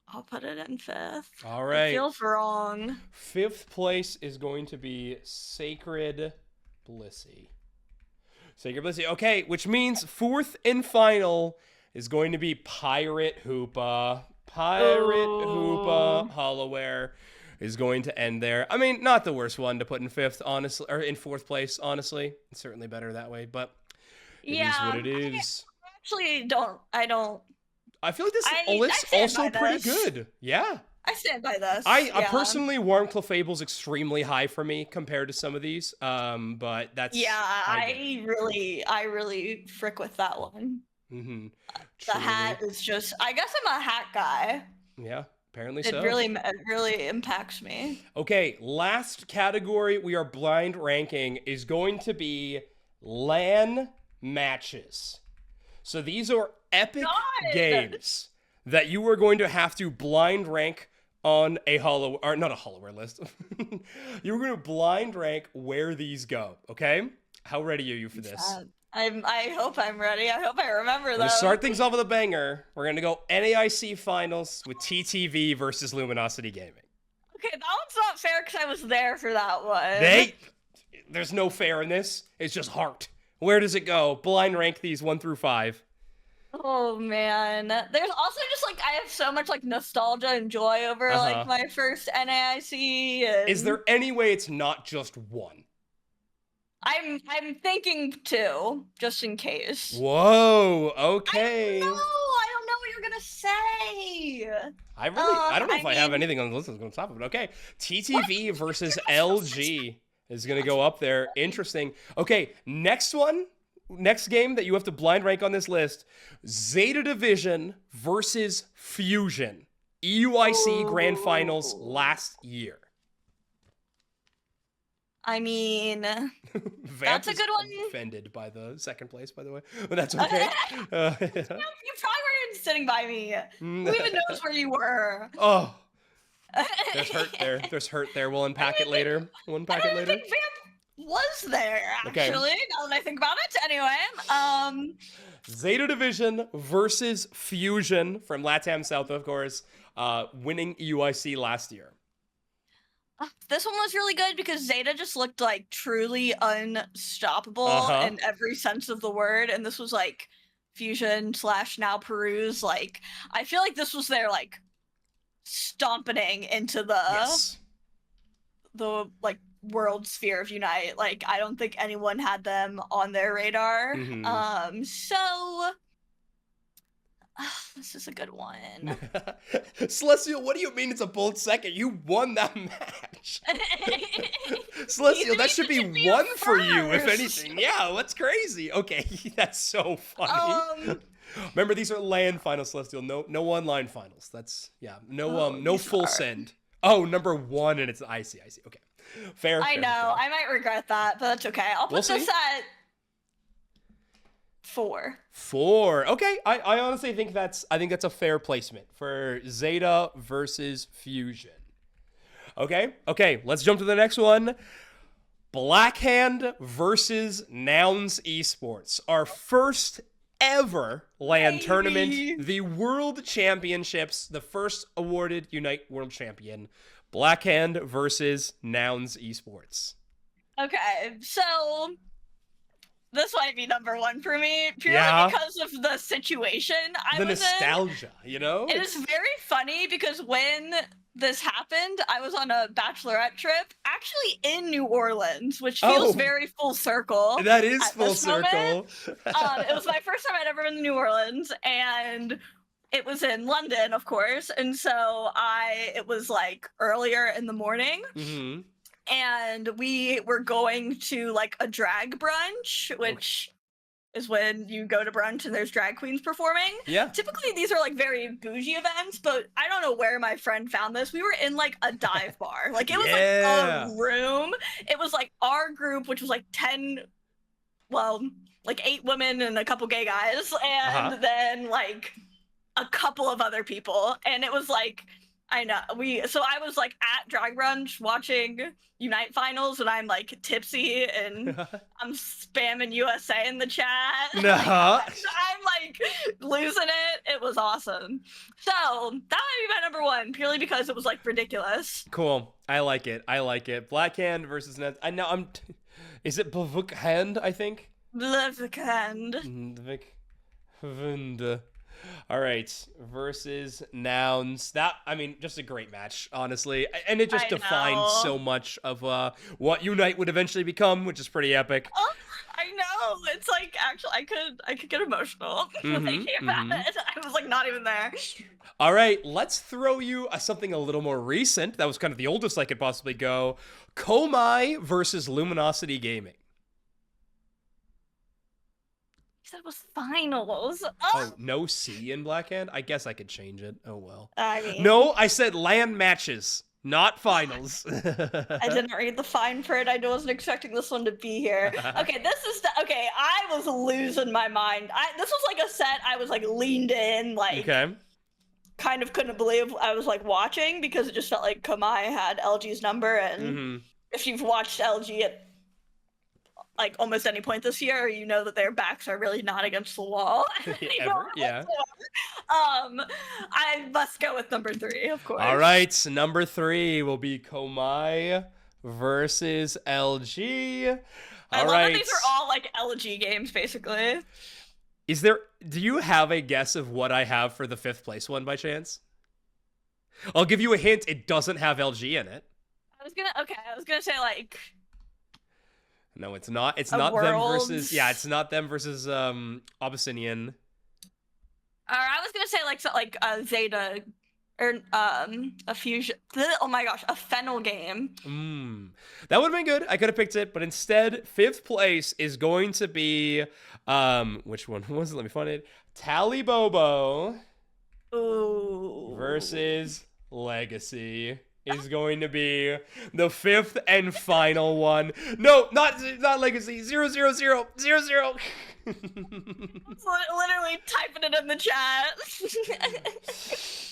Speaker 2: I'll put it in 5th.
Speaker 1: All right.
Speaker 2: It feels wrong.
Speaker 1: 5th place is going to be Sacred Blissey. Sacred Blissey. Okay, which means 4th and final is going to be Pirate Hoopa. Hoopa Hollowware is going to end there. I mean, not the worst one to put in 5th, honestly, or in 4th place, honestly. It's certainly better that way, but it is what it is. I feel like this list also pretty good. Yeah.
Speaker 2: I stand by this.
Speaker 1: I personally, Warm Clefable's extremely high for me compared to some of these. But that's...
Speaker 2: Yeah, I really frick with that one.
Speaker 1: Mm-hmm.
Speaker 2: The hat is just, I guess I'm a hat guy.
Speaker 1: Yeah, apparently
Speaker 2: It
Speaker 1: so.
Speaker 2: really impacts me.
Speaker 1: Okay, last category we are blind ranking is going to be LAN matches. So these are epic games that you are going to have to blind rank on a not a Hollowware list. You're going to blind rank where these go, okay? How ready are you for this?
Speaker 2: I hope I'm ready. I hope I remember
Speaker 1: We're
Speaker 2: them.
Speaker 1: gonna start things off with a banger. We're gonna go NAIC finals with TTV versus Luminosity Gaming.
Speaker 2: Okay, that one's not fair because I was there for that one.
Speaker 1: There's no fair in this. It's just heart. Where does it go? Blind rank these 1 through 5.
Speaker 2: Oh man, there's also just like I have so much like nostalgia and joy over like my first NAIC. And...
Speaker 1: Is there any way it's not just one?
Speaker 2: I'm thinking 2, just in case.
Speaker 1: Whoa. Okay.
Speaker 2: I don't know what you're gonna say.
Speaker 1: I don't know if I have anything on the list that's on top of it. Okay, TTV versus LG is gonna go up there. Interesting. Okay, next game that you have to blind rank on this list: Zeta Division versus Fusion. EUIC Grand Finals last year.
Speaker 2: I mean, that's a good one.
Speaker 1: Offended by the second place, by the way, but that's okay.
Speaker 2: You probably weren't sitting by me. Who even knows where you were?
Speaker 1: Oh, there's hurt there. There's hurt there. We'll unpack it later. We'll unpack it later.
Speaker 2: I think Vamp was there actually. Okay. Now that I think about it, anyway.
Speaker 1: Zeta Division versus Fusion from LATAM South, of course, winning EUIC last year.
Speaker 2: This one was really good because Zeta just looked like truly unstoppable in every sense of the word, and this was like Fusion / now Peruse. Like I feel like this was their like stomping into the like world sphere of Unite. Like I don't think anyone had them on their radar. So this is a good one.
Speaker 1: Celestial, what do you mean it's a bold second? You won that match. Celestial, that should be 1 for you, if anything. Yeah, that's crazy. Okay, that's so funny. Remember, these are LAN finals, Celestial. No online finals. That's no full send. Oh, number 1, and it's I see. Okay, fair.
Speaker 2: I know. Fair. I might regret that, but that's okay. I'll put this at 4.
Speaker 1: Okay, I honestly think that's a fair placement for Zeta versus Fusion. Okay, let's jump to the next one. Blackhand versus Nouns Esports. Our first ever LAN tournament, the World Championships, the first awarded Unite World Champion. Blackhand versus Nouns Esports.
Speaker 2: Okay, so this might be number 1 for me, purely because of the situation I was
Speaker 1: nostalgia, you know?
Speaker 2: It is very funny because when this happened, I was on a bachelorette trip, actually in New Orleans, which feels very full circle.
Speaker 1: That is full circle.
Speaker 2: It was my first time I'd ever been to New Orleans, and it was in London, of course, and so it was like earlier in the morning. And we were going to like a drag brunch, which is when you go to brunch and there's drag queens performing.
Speaker 1: Yeah.
Speaker 2: Typically these are like very bougie events, but I don't know where my friend found this. We were in like a dive bar. Like it was like a room. It was like our group, which was like 8 women and a couple gay guys, and then like a couple of other people. And it was like, I know so I was like at drag brunch watching Unite finals, and I'm like tipsy and I'm spamming USA in the chat. I'm like losing it. It was awesome. So that might be my number 1, purely because it was like ridiculous.
Speaker 1: Cool. I like it. Blackhand versus Nets. I know is it Blackhand, I think?
Speaker 2: Blackhand.
Speaker 1: All right, versus Nouns. Just a great match, honestly, and it just defines so much of what Unite would eventually become, which is pretty epic.
Speaker 2: Oh, I know. It's like actually, I could get emotional thinking about it. I was like not even there.
Speaker 1: All right, let's throw you something a little more recent. That was kind of the oldest I could possibly go. Komai versus Luminosity Gaming.
Speaker 2: said it was finals.
Speaker 1: Oh, no C in Black Hand? I guess I could change it. Oh, well.
Speaker 2: I mean,
Speaker 1: No, I said LAN matches, not finals.
Speaker 2: I didn't read the fine print. I wasn't expecting this one to be here. Okay, okay. I was losing my mind. This was like a set. I was like leaned in, like
Speaker 1: Okay.
Speaker 2: kind of couldn't believe I was like watching because it just felt like Kamai had LG's number, and if you've watched LG at like almost any point this year, you know that their backs are really not against the wall.
Speaker 1: Ever, yeah.
Speaker 2: I must go with number 3, of course.
Speaker 1: All right, number 3 will be Komai versus LG.
Speaker 2: I love that these are all like LG games, basically.
Speaker 1: Do you have a guess of what I have for the 5th place one by chance? I'll give you a hint. It doesn't have LG in it.
Speaker 2: I was gonna say like.
Speaker 1: No, it's not. It's not them versus. Yeah, it's not them versus Abyssinian.
Speaker 2: Or I was gonna say like Zeta, or a fusion. Oh my gosh, a Fennel game.
Speaker 1: That would have been good. I could have picked it, but instead, 5th place is going to be which one was it? Let me find it. Tally Bobo.
Speaker 2: Ooh.
Speaker 1: Versus Legacy is going to be the 5th and final one. No, not Legacy. 0, 0, 0, 0, 0.
Speaker 2: Literally typing it in the chat.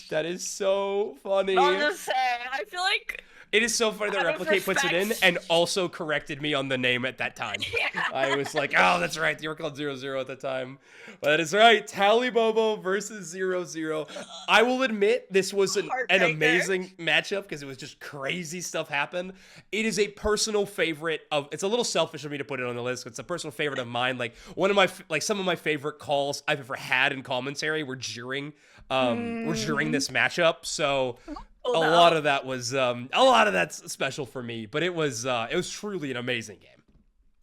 Speaker 1: That is so funny.
Speaker 2: I'll just say, I feel like
Speaker 1: it is so funny that Replicate puts it in and also corrected me on the name at that time.
Speaker 2: Yeah.
Speaker 1: I was like, oh, that's right. You were called 0-0 at the time. But that is right. Tally Bobo versus 0-0. I will admit this was an amazing matchup because it was just crazy stuff happened. It is a personal favorite of, it's a little selfish of me to put it on the list, but it's a personal favorite of mine. Like some of my favorite calls I've ever had in commentary were during this matchup. So a lot of that was that's special for me, but it was truly an amazing game.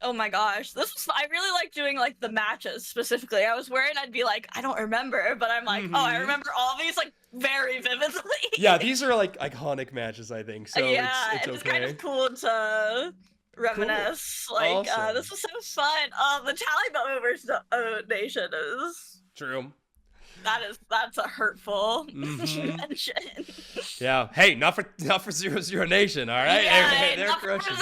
Speaker 2: Oh my gosh, I really like doing like the matches specifically. I was worried I'd be like, I don't remember, but I'm like, oh, I remember all these like very vividly.
Speaker 1: Yeah, these are like iconic matches, I think. So
Speaker 2: yeah,
Speaker 1: it's okay.
Speaker 2: It's kind of cool to reminisce. Cool. Like awesome. This was so fun. The Tally versus Nation is
Speaker 1: true.
Speaker 2: That's a hurtful mention.
Speaker 1: Yeah. Hey, not for 0-0 Nation, all right?
Speaker 2: Yeah, not for Brazil.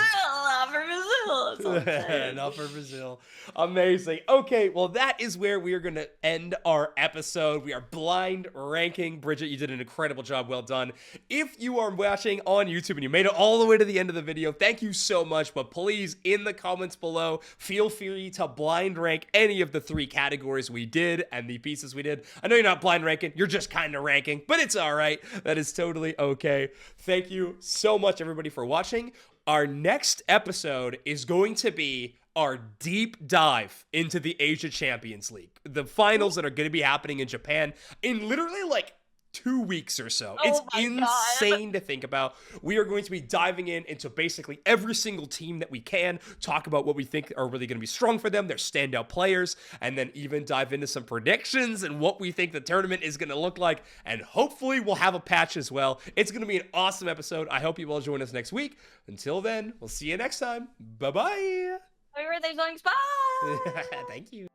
Speaker 1: Not for Brazil. Amazing. Okay, well, that is where we are going to end our episode. We are blind ranking. Bridget, you did an incredible job. Well done. If you are watching on YouTube and you made it all the way to the end of the video, thank you so much. But please, in the comments below, feel free to blind rank any of the 3 categories we did and the pieces we did. I know you're not blind ranking. You're just kind of ranking, but it's all right. That is totally okay. Thank you so much, everybody, for watching. Our next episode is going to be our deep dive into the Asia Champions League. The finals that are going to be happening in Japan in literally like 2 weeks or so. It's insane to think about. We are going to be diving into basically every single team that we can, talk about what we think are really going to be strong for them, their standout players, and then even dive into some predictions and what we think the tournament is going to look like. And hopefully we'll have a patch as well. It's going to be an awesome episode. I hope you will join us next week. Until then, we'll see you next time. Bye-bye.
Speaker 2: Happy birthday, ZOINKS. Bye.
Speaker 1: Thank you.